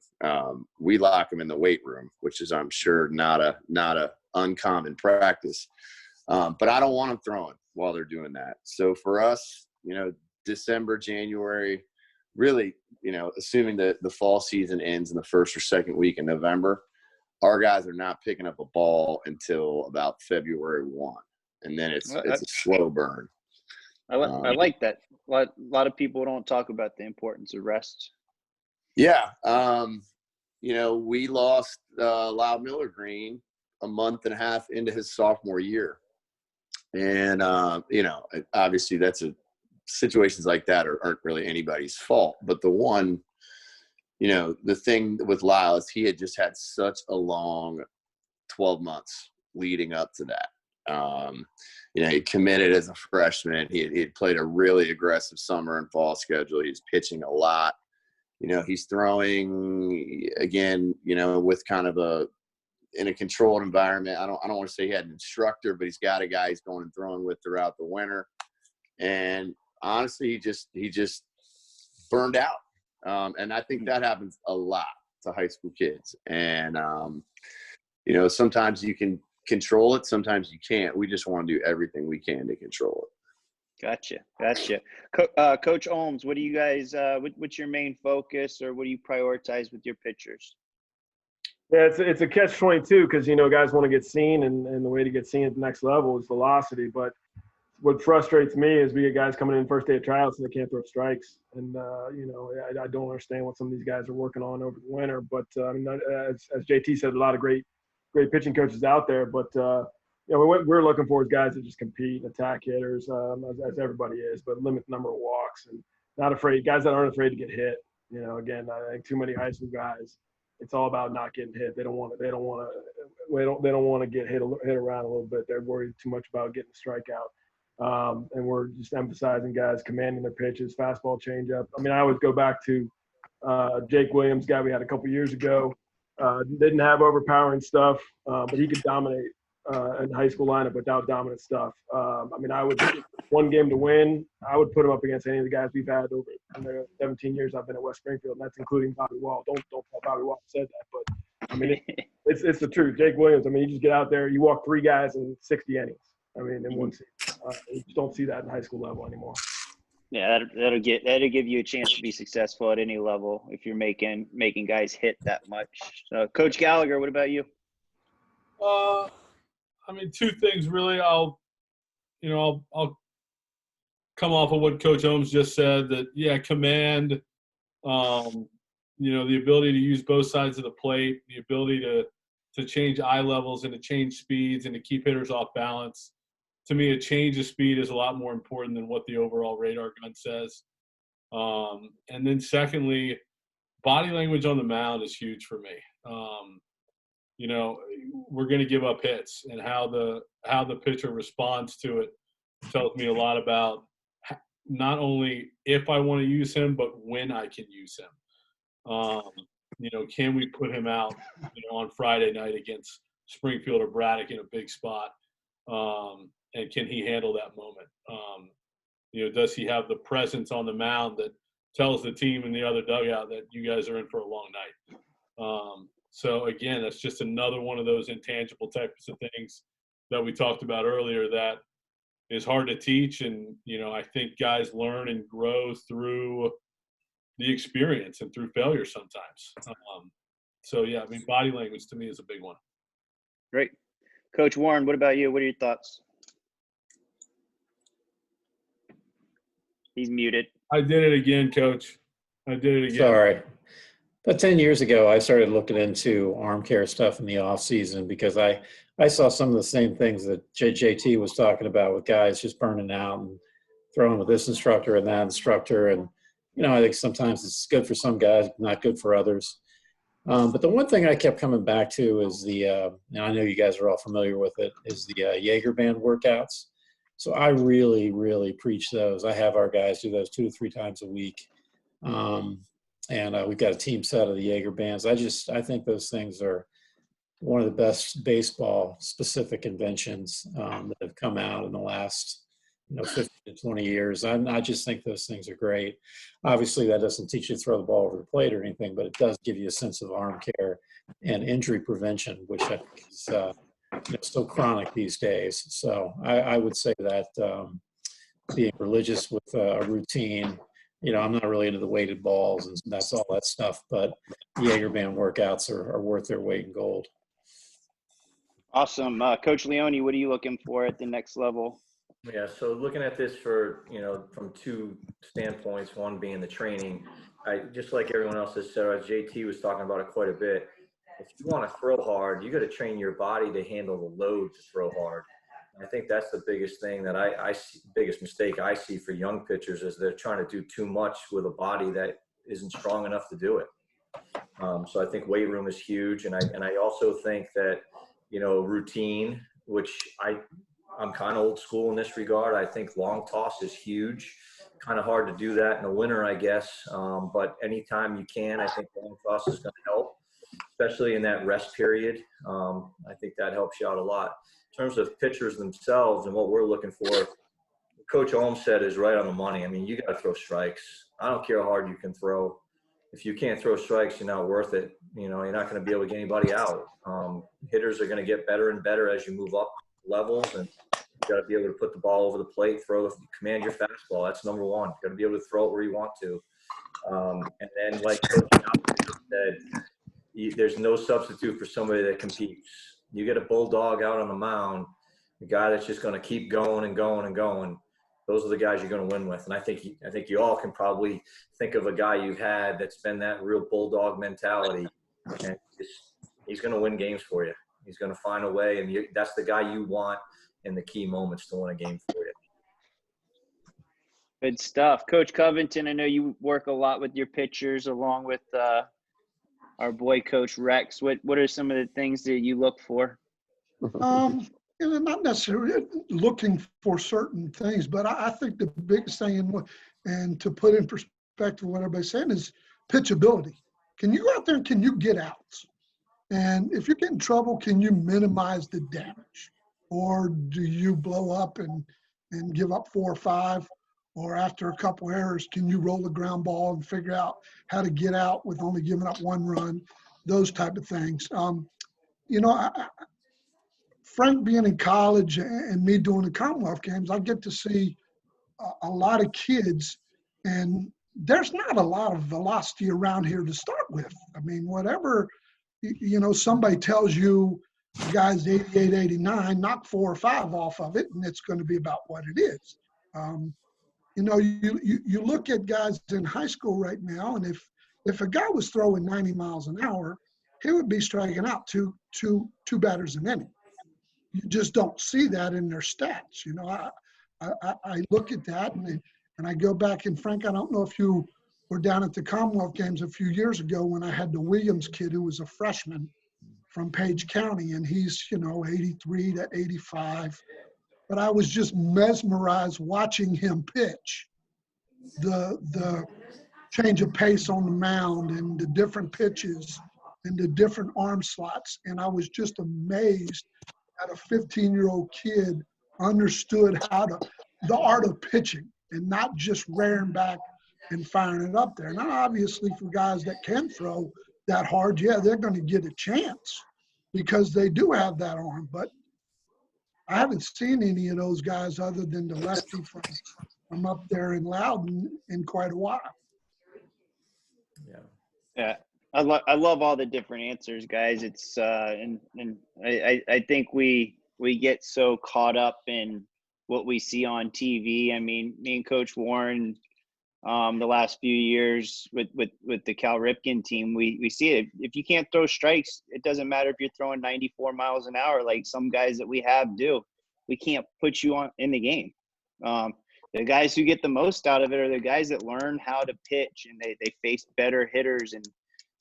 We lock them in the weight room, which is, I'm sure, not a uncommon practice. But I don't want them throwing while they're doing that. So for us, you know, December, January, really, you know, assuming that the fall season ends in the first or second week in November, our guys are not picking up a ball until about February 1. And then it's a slow burn. I like that. A lot of people don't talk about the importance of rest. Yeah. You know, we lost Lyle Miller Green a month and a half into his sophomore year. And, you know, obviously situations like that aren't really anybody's fault. But the one, you know, the thing with Lyle is he had just had such a long 12 months leading up to that. You know, he committed as a freshman. He had played a really aggressive summer and fall schedule. He's pitching a lot. You know, he's throwing, again, you know, with kind of in a controlled environment. I don't want to say he had an instructor, but he's got a guy he's going and throwing with throughout the winter. And honestly, he just burned out. And I think that happens a lot to high school kids. And, you know, sometimes you can control it. Sometimes you can't. We just want to do everything we can to control it. Gotcha. Coach Ohms, what do you guys, what's your main focus, or what do you prioritize with your pitchers? Yeah, it's a catch-22 because, you know, guys want to get seen, and the way to get seen at the next level is velocity. But what frustrates me is we get guys coming in first day of tryouts and they can't throw strikes. And, you know, I don't understand what some of these guys are working on over the winter. But, I mean, as JT said, a lot of great pitching coaches out there. But, you know, what we're looking for is guys that just compete and attack hitters, as everybody is, but limit the number of walks and not afraid – guys that aren't afraid to get hit. You know, again, I think too many high school guys, it's all about not getting hit. They don't want to get hit around a little bit. They're worried too much about getting a strikeout. And we're just emphasizing guys commanding their pitches, fastball, changeup. I mean, I always go back to Jake Williams, guy we had a couple years ago. Didn't have overpowering stuff, but he could dominate in the high school lineup without dominant stuff. I mean, I would one game to win. I would put him up against any of the guys we've had over the 17 years I've been at West Springfield, and that's including Bobby Wall. Don't tell Bobby Wall said that, but I mean, it's the truth. Jake Williams. I mean, you just get out there, you walk 3 guys in 60 innings. I mean, in one season. You just don't see that in high school level anymore. Yeah, that'll give you a chance to be successful at any level if you're making guys hit that much. Coach Gallagher, what about you? I mean, 2 things really. I'll come off of what Coach Ohms just said, that, yeah, command, the ability to use both sides of the plate, the ability to change eye levels and to change speeds and to keep hitters off balance. To me, a change of speed is a lot more important than what the overall radar gun says. And then secondly, body language on the mound is huge for me. We're going to give up hits, and how the pitcher responds to it tells me a lot about not only if I want to use him, but when I can use him. Can we put him out, on Friday night against Springfield or Braddock in a big spot? And can he handle that moment? Does he have the presence on the mound that tells the team in the other dugout that you guys are in for a long night? So again, that's just another one of those intangible types of things that we talked about earlier that is hard to teach. And, I think guys learn and grow through the experience and through failure sometimes. Body language to me is a big one. Great. Coach Warren, what about you? What are your thoughts? He's muted. I did it again, Coach. I did it again. Sorry. About 10 years ago, I started looking into arm care stuff in the off season because I saw some of the same things that JT was talking about with guys just burning out and throwing with this instructor and that instructor. And, I think sometimes it's good for some guys, not good for others. But the one thing I kept coming back to is and I know you guys are all familiar with it, is the Jaeger band workouts. So I really, really preach those. I have our guys do those 2 to 3 times a week. And we've got a team set of the Jaeger bands. I think those things are one of the best baseball specific inventions that have come out in the last 15 to 20 years. I just think those things are great. Obviously, that doesn't teach you to throw the ball over the plate or anything, but it does give you a sense of arm care and injury prevention, which I think is so chronic these days. So I would say that being religious with a routine, I'm not really into the weighted balls and that's all that stuff, but Jaeger band workouts are worth their weight in gold. Awesome. Coach Leone, what are you looking for at the next level? Yeah, so looking at this for, from 2 standpoints, one being the training, just like everyone else has said, JT was talking about it quite a bit. If you want to throw hard, you got to train your body to handle the load to throw hard. I think that's the biggest thing that I see, biggest mistake I see for young pitchers is they're trying to do too much with a body that isn't strong enough to do it. So I think weight room is huge. And I also think that, routine, which I'm kind of old school in this regard. I think long toss is huge. Kind of hard to do that in the winter, I guess. But anytime you can, I think long toss is going to help, especially in that rest period. I think that helps you out a lot. In terms of pitchers themselves and what we're looking for, Coach Ohms said is right on the money. I mean, you got to throw strikes. I don't care how hard you can throw. If you can't throw strikes, you're not worth it. You're not going to be able to get anybody out. Hitters are going to get better and better as you move up levels, and you got to be able to put the ball over the plate, command your fastball. That's number one. You got to be able to throw it where you want to. And then, like Coach said, there's no substitute for somebody that competes. You get a bulldog out on the mound, a guy that's just going to keep going and going and going. Those are the guys you're going to win with. And I think you all can probably think of a guy you've had that's been that real bulldog mentality, and he's going to win games for you. He's going to find a way, and that's the guy you want in the key moments to win a game for you. Good stuff. Coach Covington, I know you work a lot with your pitchers along with our boy, Coach Rex. What are some of the things that you look for? Not necessarily looking for certain things, but I think the biggest thing, and to put in perspective what everybody's saying, is pitchability. Can you go out there and can you get outs? And if you get in trouble, can you minimize the damage? Or do you blow up and give up 4 or 5? Or after a couple errors, can you roll the ground ball and figure out how to get out with only giving up 1 run? Those type of things. Frank being in college and me doing the Commonwealth games, I get to see a lot of kids, and there's not a lot of velocity around here to start with. I mean, whatever, somebody tells you The guy's 88, 89, knock 4 or 5 off of it, and it's going to be about what it is. You look at guys in high school right now, and if a guy was throwing 90 miles an hour, he would be striking out two batters an inning. You just don't see that in their stats. I look at that and I go back, and Frank, I don't know if you were down at the Commonwealth Games a few years ago when I had the Williams kid who was a freshman from Page County, and he's 83 to 85. But I was just mesmerized watching him pitch. The change of pace on the mound and the different pitches and the different arm slots, and I was just amazed that a 15-year-old kid understood the art of pitching and not just rearing back and firing it up there. Now, obviously, for guys that can throw that hard, yeah, they're going to get a chance because they do have that arm. But I haven't seen any of those guys other than the lefty from up there in Loudon in quite a while. Yeah. I love all the different answers, guys. It's and I think we get so caught up in what we see on TV. I mean, me and Coach Warren, the last few years with the Cal Ripken team, we see it. If you can't throw strikes, it doesn't matter if you're throwing 94 miles an hour like some guys that we have do. We can't put you in the game. The guys who get the most out of it are the guys that learn how to pitch, and they face better hitters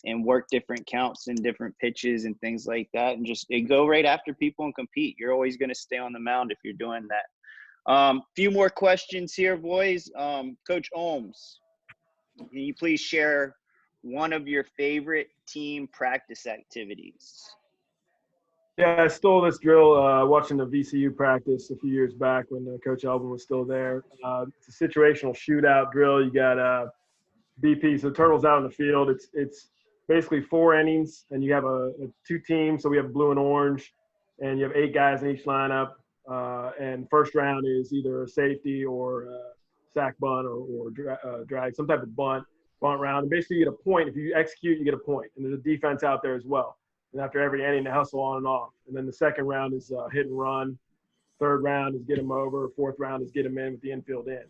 and work different counts and different pitches and things like that, and just go right after people and compete. You're always going to stay on the mound if you're doing that. Few more questions here, boys. Coach Ohms, can you please share one of your favorite team practice activities? Yeah, I stole this drill watching the VCU practice a few years back when Coach Elvin was still there. It's a situational shootout drill. You got BP, so Turtles out in the field. It's basically 4 innings, and you have two teams. So we have blue and orange, and you have 8 guys in each lineup. And first round is either a safety or a sack bunt or drag, some type of bunt round. And basically you get a point. If you execute, you get a point. And there's a defense out there as well. And after every inning, they hustle on and off. And then the second round is hit and run. Third round is get them over. Fourth round is get them in with the infield in.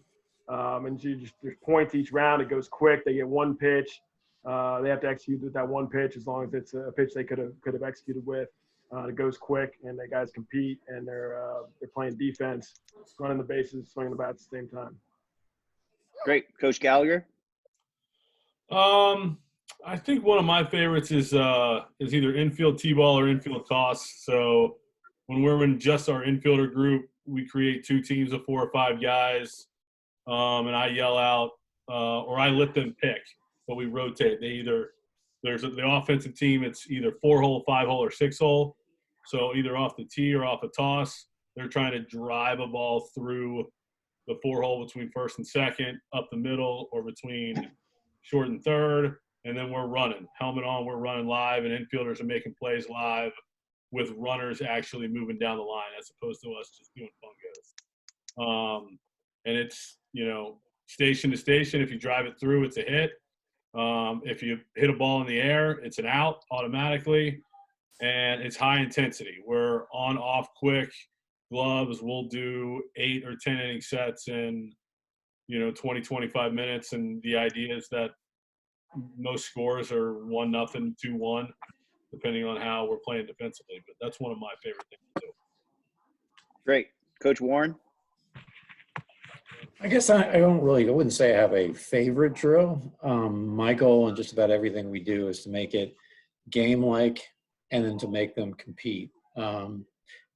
And so there's points each round. It goes quick. They get one pitch. They have to execute with that one pitch as long as it's a pitch they could have executed with. It goes quick, and the guys compete, and they're playing defense, running the bases, swinging the bat at the same time. Great. Coach Gallagher? I think one of my favorites is either infield T-ball or infield toss. So when we're in just our infielder group, we create 2 teams of 4 or 5 guys, and I yell out or I let them pick, but we rotate. The offensive team, it's either 4-hole, 5-hole, or 6-hole. So either off the tee or off a toss, they're trying to drive a ball through the 4-hole between first and second, up the middle, or between short and third. And then we're running. Helmet on, we're running live, and infielders are making plays live with runners actually moving down the line as opposed to us just doing fungos. And it's, station to station. If you drive it through, it's a hit. If you hit a ball in the air, it's an out automatically. And it's high intensity. We're on, off, quick, gloves. We'll do 8 or 10 inning sets in, 20, 25 minutes. And the idea is that most scores are 1-0, 2-1, depending on how we're playing defensively. But that's one of my favorite things to do. Great. Coach Warren? I guess I wouldn't say I have a favorite drill. My goal in just about everything we do is to make it game-like and then to make them compete.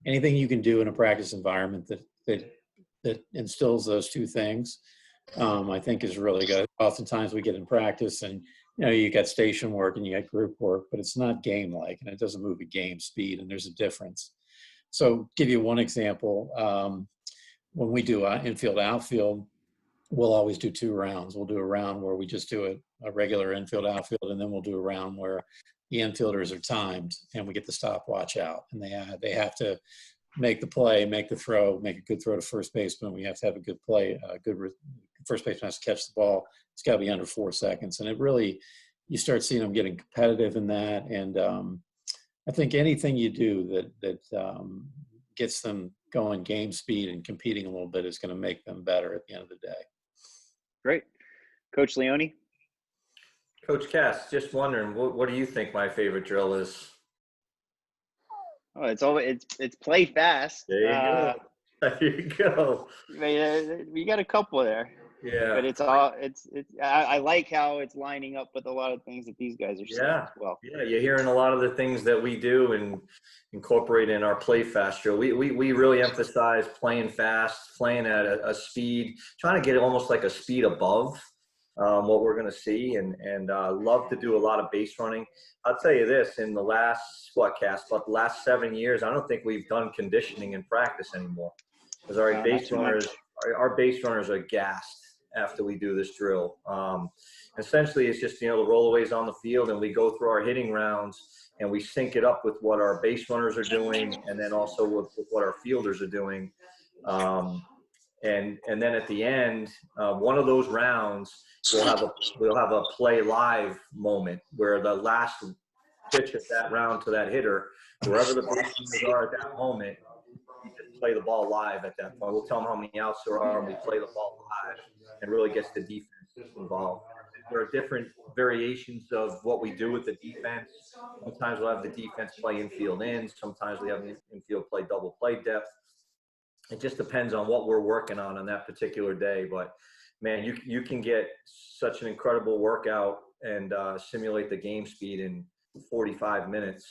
Anything you can do in a practice environment that instills those 2 things, I think is really good. Oftentimes we get in practice and, you got station work and you got group work, but it's not game-like and it doesn't move at game speed, and there's a difference. So give you one example. When we do infield, outfield, we'll always do 2 rounds. We'll do a round where we just do a regular infield, outfield, and then we'll do a round where the infielders are timed and we get the stopwatch out, and they have to make the play, make the throw, make a good throw to first baseman. We have to have a good play. First baseman has to catch the ball. It's got to be under 4 seconds. And it really, you start seeing them getting competitive in that. And I think anything you do that gets them going game speed and competing a little bit is going to make them better at the end of the day. Great. Coach Leone? Coach Cass, just wondering, what do you think my favorite drill is? Oh, it's play fast. There you go. There you go. We got a couple there. Yeah. But I like how it's lining up with a lot of things that these guys are saying as well. Yeah, you're hearing a lot of the things that we do and incorporate in our play fast drill. We really emphasize playing fast, playing at a speed, trying to get almost like a speed above what we're going to see, and love to do a lot of base running. I'll tell you this, in the last, but the last 7 years, I don't think we've done conditioning in practice anymore, because our base runners are gassed after we do this drill. Essentially, it's just, the rollaways on the field, and we go through our hitting rounds, and we sync it up with what our base runners are doing, and then also with what our fielders are doing. And then at the end, one of those rounds, we'll have a play live moment where the last pitch of that round to that hitter, wherever the base runners are at that moment, we just play the ball live at that point. We'll tell them how many outs there are, and we play the ball live, and really gets the defense involved. There are different variations of what we do with the defense. Sometimes we'll have the defense play infield in. Sometimes we have the infield play double play depth. It just depends on what we're working on that particular day. But, man, you can get such an incredible workout and simulate the game speed in 45 minutes.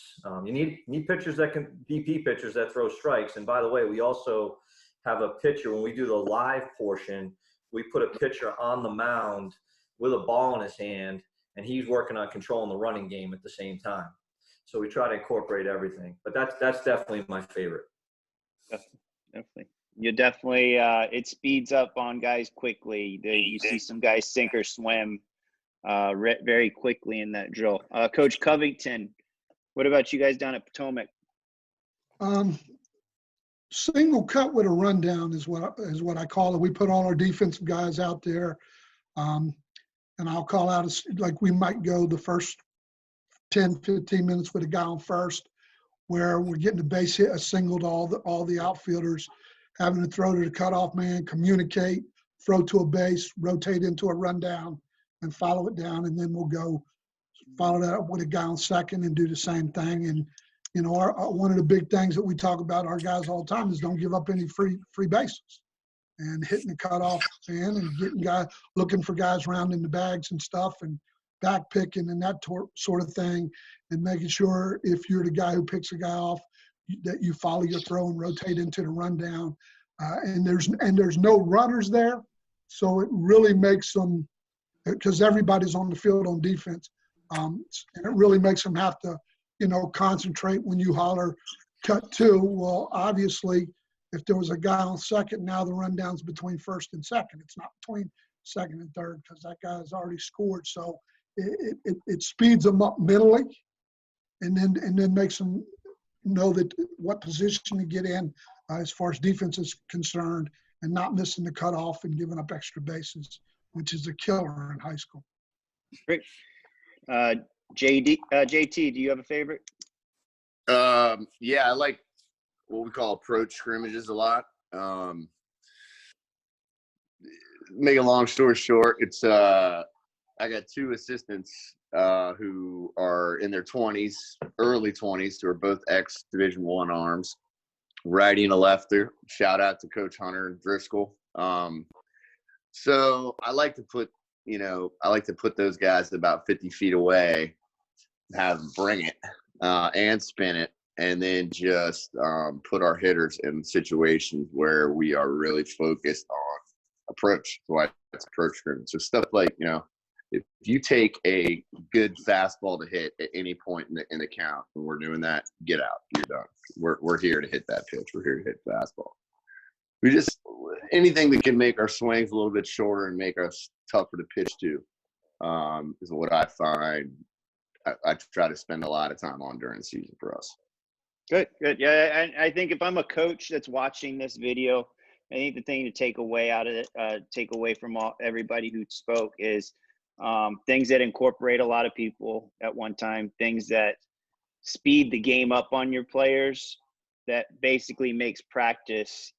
You need pitchers that can – BP pitchers that throw strikes. And, by the way, we also have a pitcher. When we do the live portion, we put a pitcher on the mound with a ball in his hand, and he's working on controlling the running game at the same time. So we try to incorporate everything. But that's definitely my favorite. Definitely. You definitely it speeds up on guys quickly. You see some guys sink or swim very quickly in that drill. Coach Covington, what about you guys down at Potomac? Single cut with a rundown is what I call it. We put all our defensive guys out there, and I'll call out like we might go the first 10, 15 minutes with a guy on first, where we're getting a base hit, a single to all the outfielders, having to throw to the cutoff man, communicate, throw to a base, rotate into a rundown, and follow it down. And then we'll go follow that up with a guy on second and do the same thing. And, one of the big things that we talk about our guys all the time is don't give up any free bases, and hitting the cutoff man and getting looking for guys rounding the bags and stuff, and back picking and that sort of thing, and making sure if you're the guy who picks a guy off that you follow your throw and rotate into the rundown. And there's no runners there, so it really makes them, because everybody's on the field on defense, and it really makes them have to, concentrate when you holler cut two. Well, obviously, if there was a guy on second, now the rundown's between first and second. It's not between second and third, because that guy has already scored. So it speeds them up mentally, and then makes them know that what position to get in as far as defense is concerned, and not missing the cutoff and giving up extra bases, which is a killer in high school. Great. JT, do you have a favorite? Yeah, I like what we call approach scrimmages a lot. Make a long story short, it's I got two assistants who are in their 20s, early 20s, who are both ex-Division I arms, righty and a lefter. Shout out to Coach Hunter Driscoll. So I like to put those guys about 50 feet away, have them bring it and spin it, and then just put our hitters in situations where we are really focused on approach. Why it's approach scrimmage. So stuff like, if you take a good fastball to hit at any point in the count, when we're doing that, get out. You're done. We're here to hit that pitch. We're here to hit fastball. We just anything that can make our swings a little bit shorter and make us tougher to pitch to is what I find I try to spend a lot of time on during the season for us. Good. Yeah, and I think if I'm a coach that's watching this video, I think the thing to take away from everybody who spoke is things that incorporate a lot of people at one time, things that speed the game up on your players that basically makes practice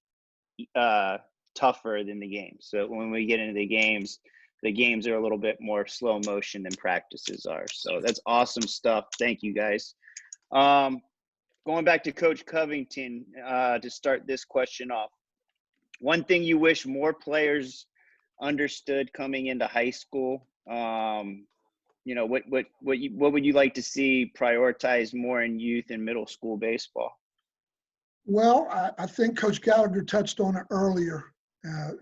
tougher than the games. So when we get into the games are a little bit more slow motion than practices are. So that's awesome stuff. Thank you, guys. Going back to Coach Covington to start this question off. One thing you wish more players understood coming into high school, you know, what would you like to see prioritized more in youth and middle school baseball? Well, I think Coach Gallagher touched on it earlier,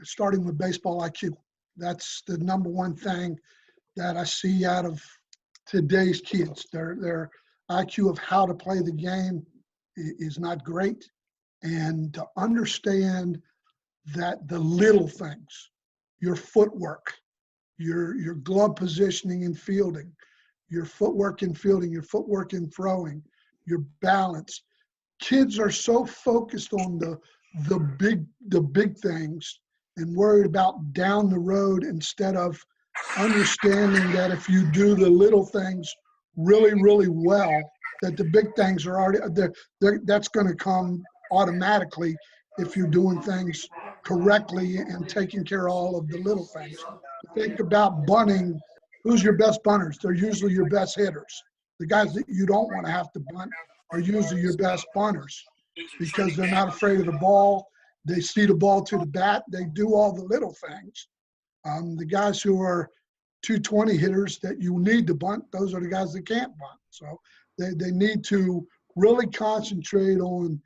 starting with baseball IQ. That's the number one thing that I see out of today's kids. Their IQ of how to play the game is not great. And to understand that the little things, your footwork, your glove positioning and fielding, your footwork in fielding, your footwork in throwing, your balance. Kids are so focused on the big things and worried about down the road instead of understanding that if you do the little things really, really well, that the big things are already that's going to come automatically if you're doing things correctly and taking care of all of the little things. Think about bunting. Who's your best bunters? They're usually your best hitters. The guys that you don't want to have to bunt are usually your best bunters because they're not afraid of the ball. They see the ball to the bat. They do all the little things. The guys who are 220 hitters that you need to bunt, those are the guys that can't bunt. So they need to really concentrate on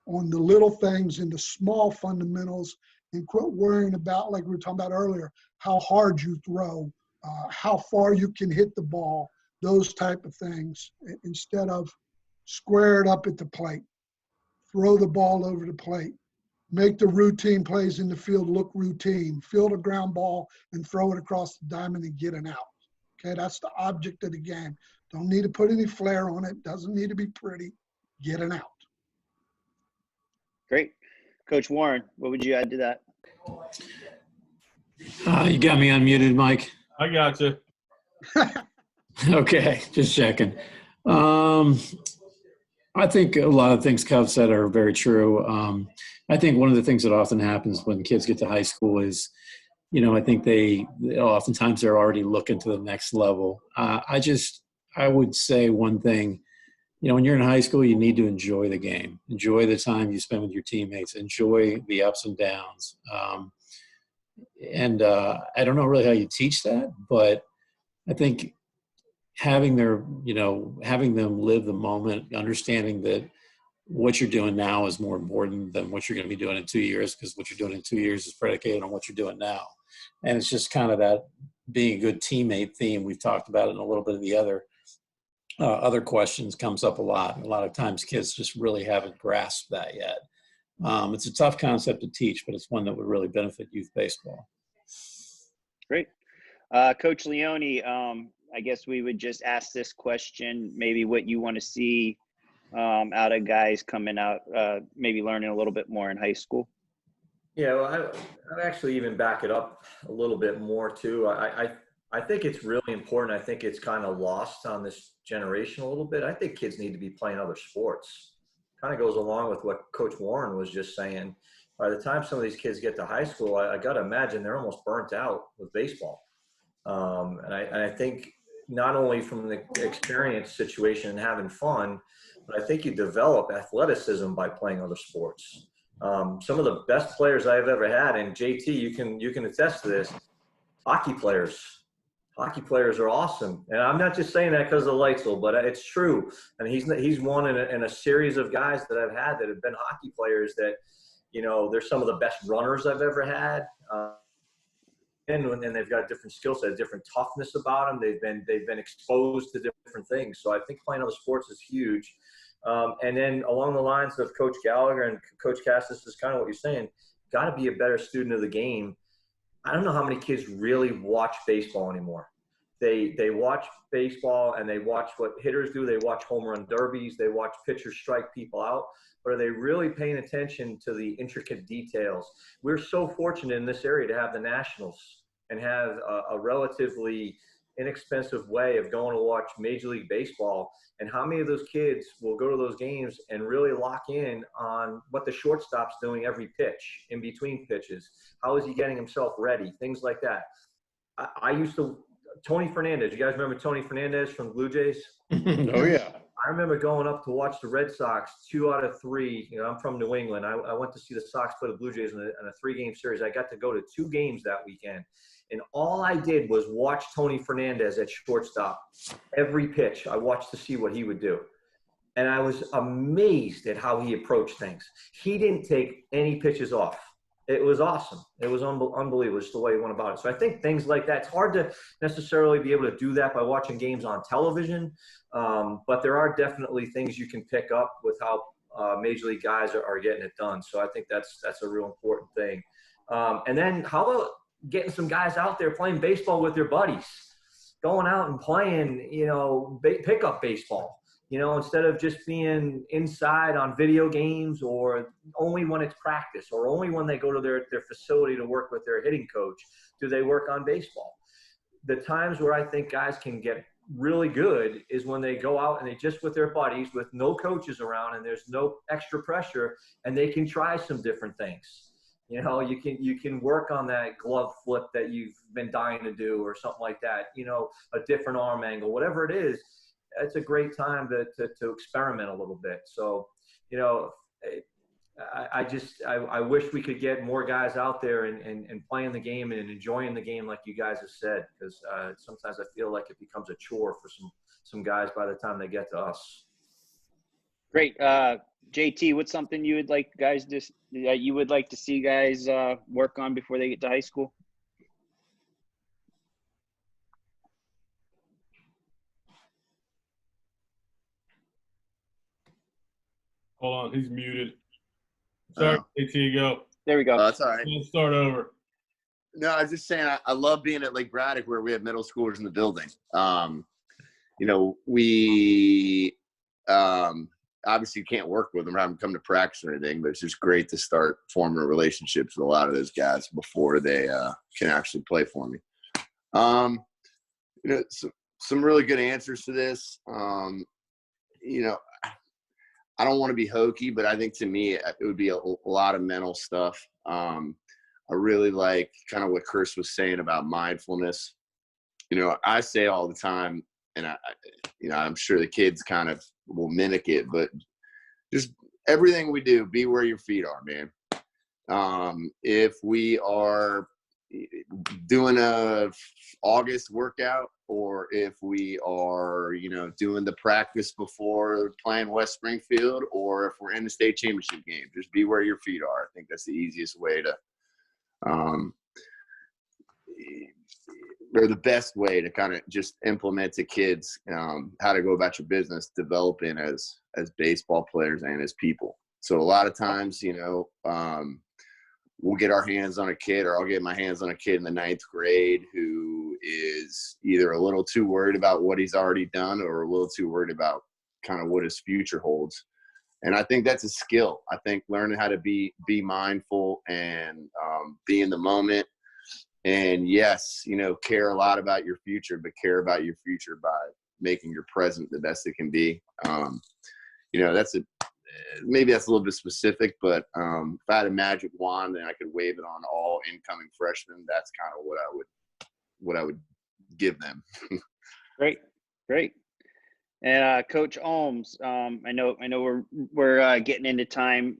the little things and the small fundamentals and quit worrying about, like we were talking about earlier, how hard you throw, how far you can hit the ball, those type of things, instead of square it up at the plate, throw the ball over the plate, make the routine plays in the field look routine, field a ground ball and throw it across the diamond and get an out. Okay, that's the object of the game. Don't need to put any flair on it. Doesn't need to be pretty. Get an out. Great. Coach Warren, what would you add to that? You got me unmuted, Mike. I got you. Okay, just checking. I think a lot of things Cov said are very true. I think one of the things that often happens when kids get to high school is, you know, I think they oftentimes they're already looking to the next level. I would say one thing, you know, when you're in high school, you need to enjoy the game, enjoy the time you spend with your teammates, enjoy the ups and downs. I don't know really how you teach that, but I think having them live the moment, understanding that what you're doing now is more important than what you're going to be doing in 2 years, because what you're doing in 2 years is predicated on what you're doing now. And it's just kind of that being a good teammate theme. We've talked about it in a little bit of the other questions comes up a lot. A lot of times kids just really haven't grasped that yet. It's a tough concept to teach, but it's one that would really benefit youth baseball. Great. Coach Leone, I guess we would just ask this question, maybe what you want to see out of guys coming out, maybe learning a little bit more in high school. Yeah, well, I'd actually even back it up a little bit more too. I think it's really important. I think it's kind of lost on this generation a little bit. I think kids need to be playing other sports. Kind of goes along with what Coach Warren was just saying. By the time some of these kids get to high school, I got to imagine they're almost burnt out with baseball. And I think not only from the experience situation and having fun, but I think you develop athleticism by playing other sports. Some of the best players I've ever had, and JT, you can attest to this, hockey players. Hockey players are awesome. And I'm not just saying that because of Leitzel, but it's true. And he's one in a series of guys that I've had that have been hockey players that, you know, they're some of the best runners I've ever had. And they've got different skill sets, different toughness about them. They've been exposed to different things. So I think playing other sports is huge. And then along the lines of Coach Gallagher and Coach Cass, this is kind of what you're saying, got to be a better student of the game. I don't know how many kids really watch baseball anymore. They watch baseball and they watch what hitters do. They watch home run derbies. They watch pitchers strike people out. But are they really paying attention to the intricate details? We're so fortunate in this area to have the Nationals and have a relatively inexpensive way of going to watch Major League Baseball. And how many of those kids will go to those games and really lock in on what the shortstop's doing every pitch, in between pitches? How is he getting himself ready? Things like that. I used to, Tony Fernandez. You guys remember Tony Fernandez from Blue Jays? Oh, yeah. I remember going up to watch the Red Sox 2 out of 3. You know, I'm from New England. I went to see the Sox play the Blue Jays in a 3-game series. I got to go to 2 games that weekend. And all I did was watch Tony Fernandez at shortstop. Every pitch, I watched to see what he would do. And I was amazed at how he approached things. He didn't take any pitches off. It was awesome. It was unbelievable just the way he went about it. So I think things like that, it's hard to necessarily be able to do that by watching games on television. But there are definitely things you can pick up with how Major League guys are getting it done. So I think that's a real important thing. And then how about getting some guys out there playing baseball with their buddies, going out and playing, you know, pickup baseball. You know, instead of just being inside on video games or only when it's practice or only when they go to their facility to work with their hitting coach, do they work on baseball. The times where I think guys can get really good is when they go out and they just with their buddies with no coaches around and there's no extra pressure and they can try some different things. You know, you can work on that glove flip that you've been dying to do or something like that, you know, a different arm angle, whatever it is. It's a great time to experiment a little bit. So, you know, I wish we could get more guys out there and playing the game and enjoying the game like you guys have said, because sometimes I feel like it becomes a chore for some guys by the time they get to us. Great. JT, what's something you would like guys you would like to see guys work on before they get to high school? Hold on, he's muted. Sorry, JT, go. There we go. That's all right. Let's start over. No, I was just saying, I love being at Lake Braddock where we have middle schoolers in the building. You know, we obviously can't work with them or have them come to practice or anything, but it's just great to start forming relationships with a lot of those guys before they can actually play for me. You know, some really good answers to this. You know, I don't want to be hokey, but I think to me it would be a lot of mental stuff. I really like kind of what Chris was saying about mindfulness. You know, I say all the time, and I'm sure the kids kind of will mimic it, but just everything we do, be where your feet are, man. If we are doing a August workout, or if we are, you know, doing the practice before playing West Springfield, or if we're in the state championship game, just be where your feet are. I think that's the easiest way to, or the best way to kind of just implement to kids how to go about your business, developing as baseball players and as people. So a lot of times, you know, we'll get our hands on a kid, or I'll get my hands on a kid in the 9th grade who is either a little too worried about what he's already done or a little too worried about kind of what his future holds. And I think that's a skill. I think learning how to be mindful and be in the moment. And yes, you know, care a lot about your future, but care about your future by making your present the best it can be. You know, maybe that's a little bit specific, but if I had a magic wand and I could wave it on all incoming freshmen, that's kind of what I would give them. Great. And Coach Ohms, I know we're getting into time.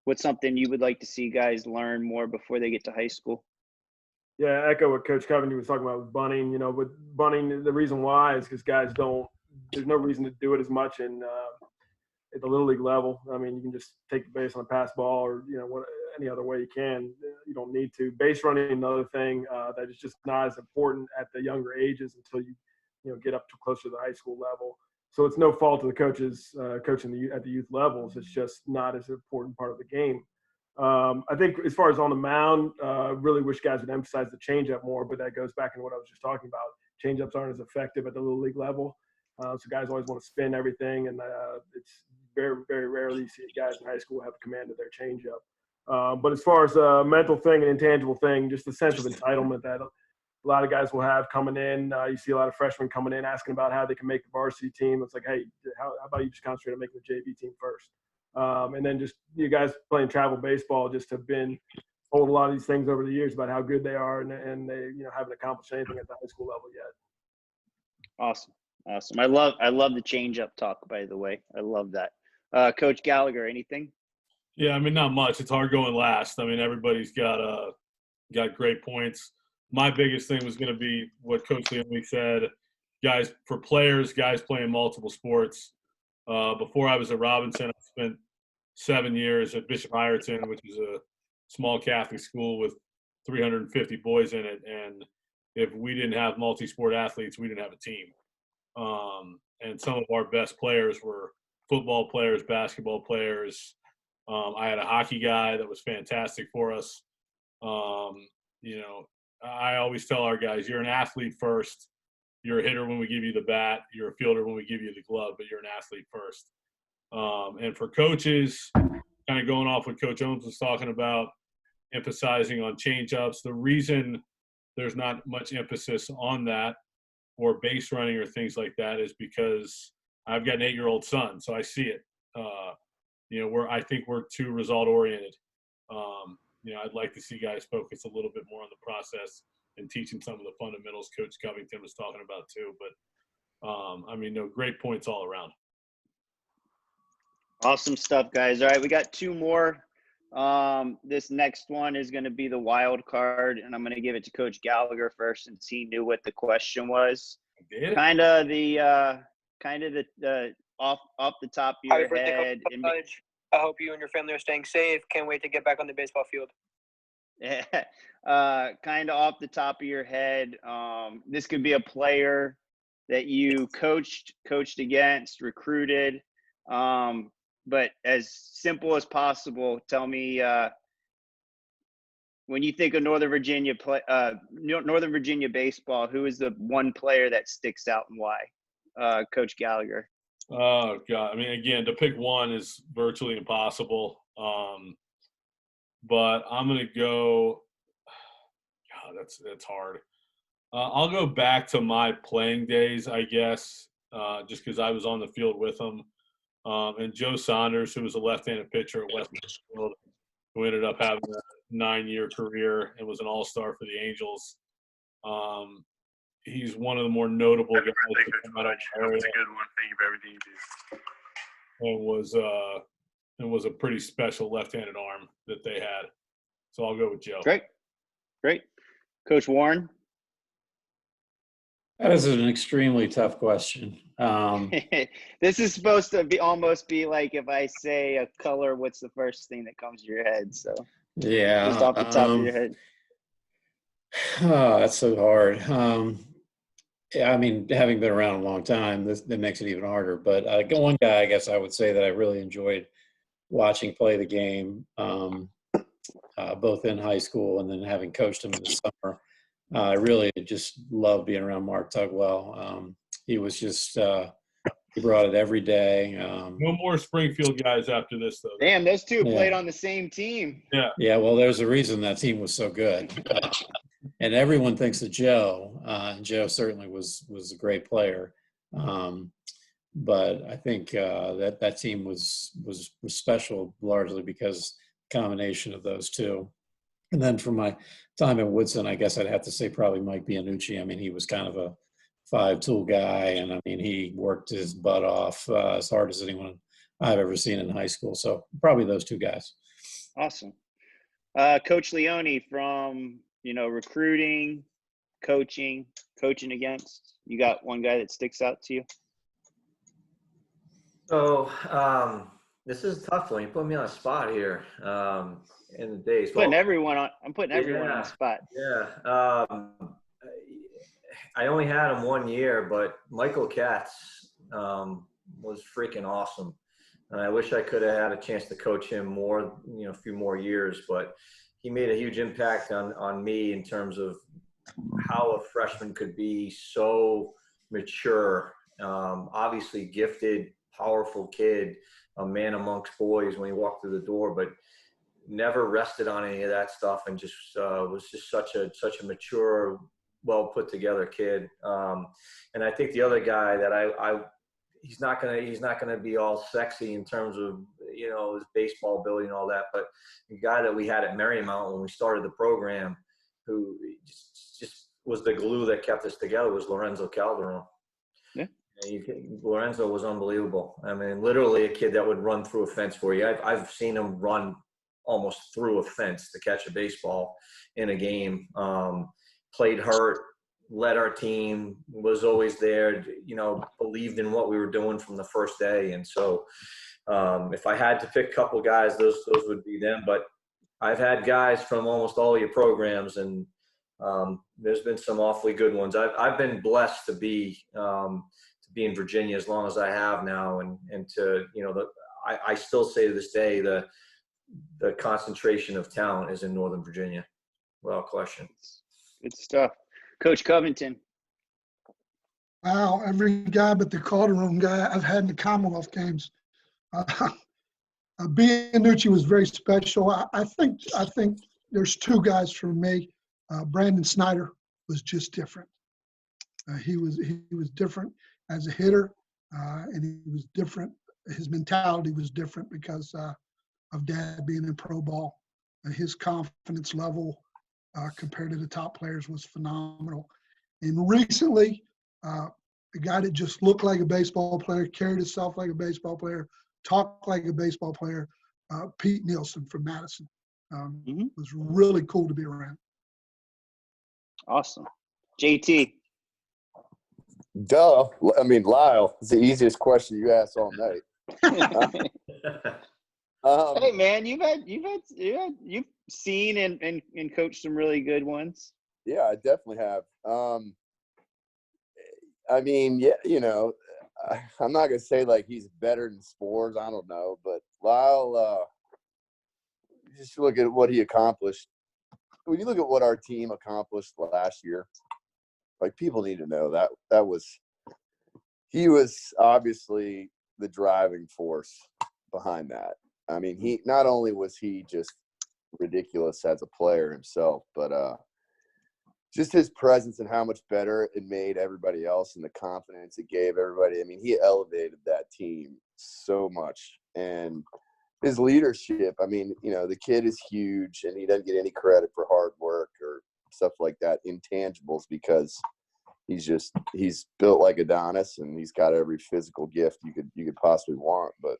What's something you would like to see guys learn more before they get to high school? Yeah, I echo what Coach Coveney was talking about with bunting. You know, with bunting, the reason why is because guys there's no reason to do it as much at the Little League level. I mean, you can just take the base on a pass ball or, you know, any other way you can. You don't need to. Base running, another thing that is just not as important at the younger ages until you get up to closer to the high school level. So it's no fault of the coaches coaching at the youth levels. It's just not as important part of the game. I think as far as on the mound, really wish guys would emphasize the changeup more, but that goes back into what I was just talking about. Changeups aren't as effective at the Little League level. So guys always want to spin everything, and it's very, very rarely you see guys in high school have command of their changeup. But as far as a mental thing and intangible thing, just the sense of entitlement that a lot of guys will have coming in. You see a lot of freshmen coming in asking about how they can make the varsity team. It's like, hey, how about you just concentrate on making the JV team first? And then just you guys playing travel baseball just have been told a lot of these things over the years about how good they are, and they haven't accomplished anything at the high school level yet. Awesome. I love the change up talk, by the way. I love that. Coach Gallagher, anything? Yeah, I mean, not much. It's hard going last. I mean, everybody's got great points. My biggest thing was going to be what Coach Leone said. Guys playing multiple sports. Before I was at Robinson, I spent 7 years at Bishop Ireton, which is a small Catholic school with 350 boys in it. And if we didn't have multi-sport athletes, we didn't have a team. And some of our best players were football players, basketball players. I had a hockey guy that was fantastic for us. I always tell our guys, you're an athlete first. You're a hitter when we give you the bat. You're a fielder when we give you the glove, but you're an athlete first. And for coaches, kind of going off what Coach Owens was talking about, emphasizing on change-ups, the reason there's not much emphasis on that or base running or things like that is because I've got an 8-year-old son, so I see it. I think we're too result-oriented. I'd like to see guys focus a little bit more on the process and teaching some of the fundamentals Coach Covington was talking about too. But, great points all around. Awesome stuff, guys. All right, we got 2 more. This next one is going to be the wild card, and I'm going to give it to Coach Gallagher first since he knew what the question was. Kind of the off the top of your head. I hope you and your family are staying safe. Can't wait to get back on the baseball field. Yeah, kind of off the top of your head. This could be a player that you coached against, recruited. But as simple as possible, tell me when you think of Northern Virginia baseball, who is the one player that sticks out and why? Coach Gallagher. Oh God! I mean, again, to pick one is virtually impossible. But I'm gonna go. God, that's hard. I'll go back to my playing days, I guess, just because I was on the field with him. And Joe Saunders, who was a left-handed pitcher at West Field, who ended up having a 9-year career and was an all-star for the Angels. He's one of the more notable guys. That was a good one. Thank you for everything you did. And was a pretty special left-handed arm that they had. So I'll go with Joe. Great. Coach Warren? That is an extremely tough question. This is supposed to almost be like if I say a color, what's the first thing that comes to your head? So yeah, just off the top of your head. Oh, that's so hard. I mean, having been around a long time, that makes it even harder. But one guy, I guess I would say that I really enjoyed watching play the game, both in high school and then having coached him in the summer. I really just loved being around Mark Tugwell. He was just he brought it every day. No more Springfield guys after this, though. Damn, those two played on the same team. Yeah. Well, there's a reason that team was so good. And everyone thinks of Joe, and Joe certainly was a great player. But I think that team was special largely because combination of those two. And then for my time at Woodson, I guess I'd have to say probably Mike Bianucci. I mean, he was kind of a 5-tool guy, and I mean, he worked his butt off as hard as anyone I've ever seen in high school. So probably those two guys. Awesome. Coach Leone, from recruiting, coaching against, you got one guy that sticks out to you? So this is a tough one. You put me on a spot here. In the days, I'm putting everyone on the spot. Yeah. I only had him 1 year, but Michael Katz was freaking awesome. And I wish I could have had a chance to coach him more, a few more years, but he made a huge impact on me in terms of how a freshman could be so mature, obviously gifted, powerful kid, a man amongst boys when he walked through the door, but never rested on any of that stuff and just was just such a mature well put together kid. And I think the other guy that he's not gonna be all sexy in terms of, you know, his baseball ability and all that, but the guy that we had at Marymount when we started the program, who just was the glue that kept us together, was Lorenzo Calderon. Yeah. Lorenzo was unbelievable. I mean, literally a kid that would run through a fence for you. I've seen him run almost through a fence to catch a baseball in a game. Played hurt, led our team, was always there, you know, believed in what we were doing from the first day. And so if I had to pick a couple guys, those would be them. But I've had guys from almost all your programs, and there's been some awfully good ones. I've been blessed to be in Virginia as long as I have now, and to, you know, I still say to this day the concentration of talent is in Northern Virginia, without question. Good stuff. Coach Covington. Wow, every guy but the Calderon guy I've had in the Commonwealth games. Bianucci was very special. I think there's two guys for me. Brandon Snyder was just different. He was different as a hitter, and he was different. His mentality was different because of Dad being in pro ball. His confidence level compared to the top players was phenomenal. And recently, a guy that just looked like a baseball player, carried himself like a baseball player, talked like a baseball player, Pete Nielsen from Madison. Was really cool to be around. Awesome. JT. Duh. I mean, Lyle, it's the easiest question you asked all night. Hey man, you've seen and coached some really good ones. Yeah, I definitely have. I mean, yeah, you know, I'm not gonna say like he's better than Spores. I don't know, but Lyle, just look at what he accomplished. When you look at what our team accomplished last year, like, people need to know that he was obviously the driving force behind that. I mean, he not only was he just ridiculous as a player himself, but just his presence and how much better it made everybody else and the confidence it gave everybody. I mean, he elevated that team so much. And his leadership, I mean, you know, the kid is huge and he doesn't get any credit for hard work or stuff like that, intangibles, because he's built like Adonis and he's got every physical gift you could possibly want. But,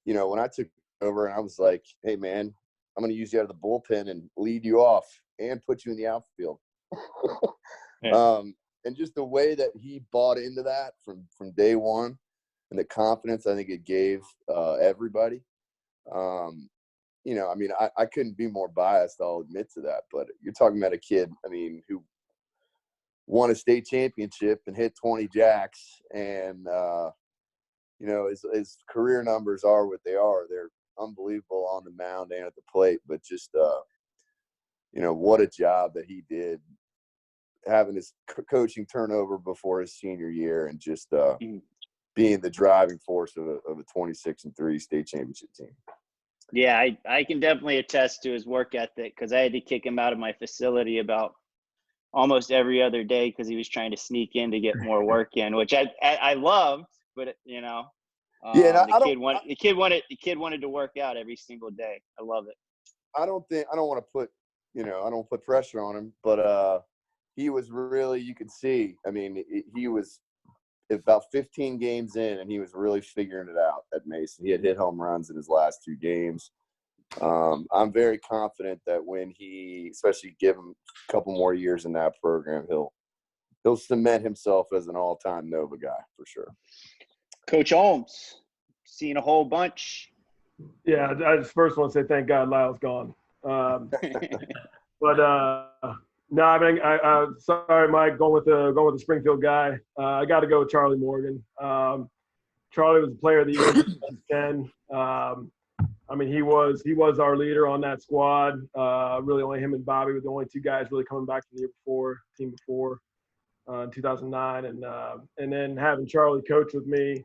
you know, when I took over and I was like, hey man, I'm going to use you out of the bullpen and lead you off and put you in the outfield. And just the way that he bought into that from day one, and the confidence I think it gave everybody. You know, I mean, I couldn't be more biased, I'll admit to that. But you're talking about a kid, I mean, who won a state championship and hit 20 jacks. And, you know, his career numbers are what they are. They're unbelievable on the mound and at the plate. But just, you know, what a job that he did, having his coaching turnover before his senior year and just being the driving force of a 26-3 state championship team. Yeah, I can definitely attest to his work ethic, because I had to kick him out of my facility about almost every other day because he was trying to sneak in to get more work in, which I loved, but you know, the kid wanted to work out every single day. I love it. I don't want to put pressure on him, but he was really, you could see, I mean, he was about 15 games in and he was really figuring it out at Mason. He had hit home runs in his last 2 games. I'm very confident that when he, especially give him a couple more years in that program, he'll cement himself as an all-time Nova guy for sure. Coach Holmes, seen a whole bunch. Yeah, I just first want to say thank God Lyle's gone. No, I mean, sorry, Mike, going with the Springfield guy. I got to go with Charlie Morgan. Charlie was the player of the year in 2010. I mean, he was our leader on that squad. Really, only him and Bobby were the only 2 guys really coming back from the team before, in 2009. And then having Charlie coach with me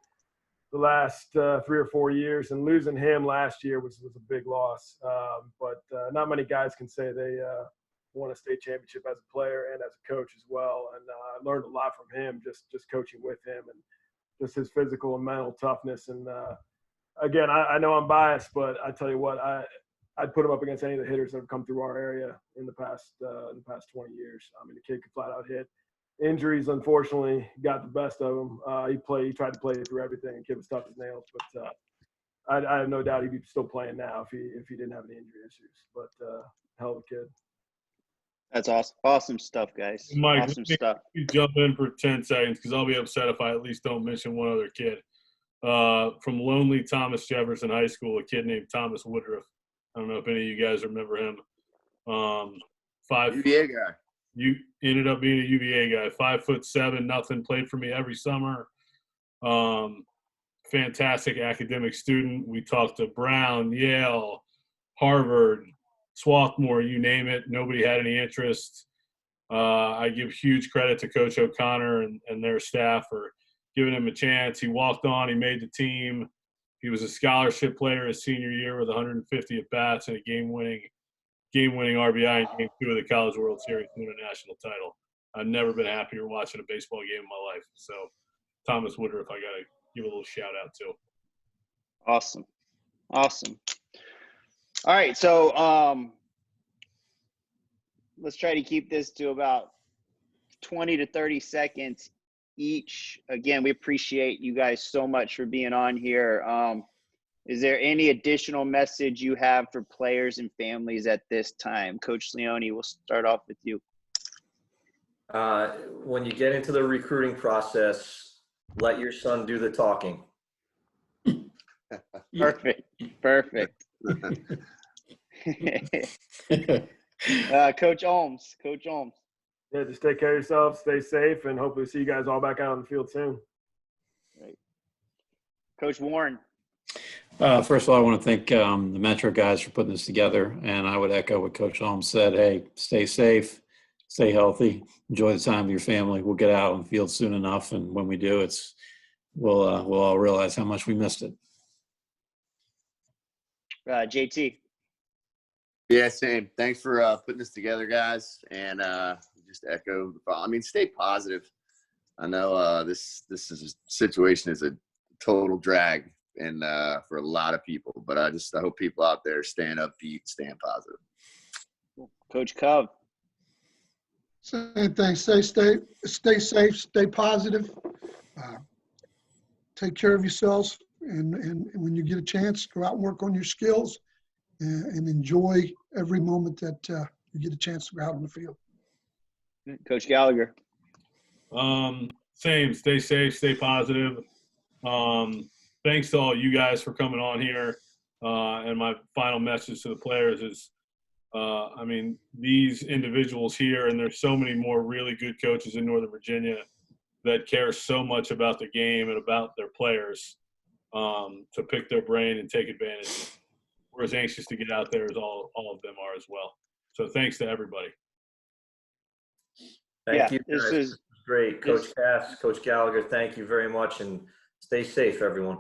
the last 3 or 4 years, and losing him last year was a big loss. But not many guys can say won a state championship as a player and as a coach as well. And I learned a lot from him, just coaching with him, and just his physical and mental toughness. And again, I know I'm biased, but I tell you what, I'd put him up against any of the hitters that have come through our area in the past 20 years. I mean, the kid could flat out hit. Injuries, unfortunately, got the best of him. He tried to play through everything, and kid was tough as nails. But I have no doubt he'd be still playing now if he didn't have any injury issues. But hell of a kid. That's awesome. Awesome stuff, guys. Mike, Awesome let me stuff. jump in for 10 seconds because I'll be upset if I at least don't mention one other kid. From lonely Thomas Jefferson High School, a kid named Thomas Woodruff. I don't know if any of you guys remember him. UVA guy. You ended up being a UVA guy. 5'7", nothing. Played for me every summer. Fantastic academic student. We talked to Brown, Yale, Harvard, Swarthmore, you name it. Nobody had any interest. I give huge credit to Coach O'Connor and their staff for giving him a chance. He walked on. He made the team. He was a scholarship player his senior year with 150 at-bats and a game-winning RBI in Game 2 of the College World Series, win a national title. I've never been happier watching a baseball game in my life. So Thomas Woodruff, I got to give a little shout-out to. Awesome. Awesome. All right, so let's try to keep this to about 20 to 30 seconds each. Again, we appreciate you guys so much for being on here. Is there any additional message you have for players and families at this time? Coach Leone, we'll start off with you. When you get into the recruiting process, let your son do the talking. Perfect. Coach Ohms. Yeah, just take care of yourself, stay safe, and hopefully see you guys all back out on the field soon. Right. Coach Warren. First of all, I want to thank the Metro guys for putting this together, and I would echo what Coach Holmes said. Hey, stay safe, stay healthy, enjoy the time with your family. We'll get out on the field soon enough, and when we do, we'll all realize how much we missed it. JT. Yeah, same. Thanks for putting this together, guys, and just echo. I mean, stay positive. I know this situation is a total drag and for a lot of people, but I hope people out there staying upbeat, staying positive. Coach Cove. Same thing. Stay safe, stay positive. Take care of yourselves, and when you get a chance, go out and work on your skills, and enjoy every moment that you get a chance to go out on the field. Coach Gallagher. Same. Stay safe, stay positive. Thanks to all you guys for coming on here. And my final message to the players is, I mean, these individuals here, and there's so many more really good coaches in Northern Virginia that care so much about the game and about their players, to pick their brain and take advantage. We're as anxious to get out there as all of them are as well. So thanks to everybody. Thank you. This is great. Coach Cass, Coach Gallagher, thank you very much, and stay safe, everyone.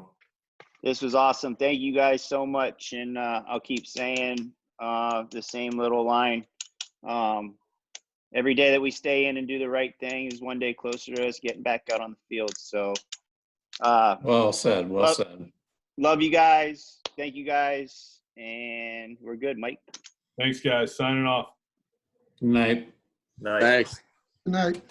This was awesome. Thank you guys so much. And I'll keep saying the same little line. Every day that we stay in and do the right thing is one day closer to us getting back out on the field. So well said. Love you guys. Thank you guys. And we're good, Mike. Thanks, guys. Signing off. Good night. Nice. Thanks. Good night.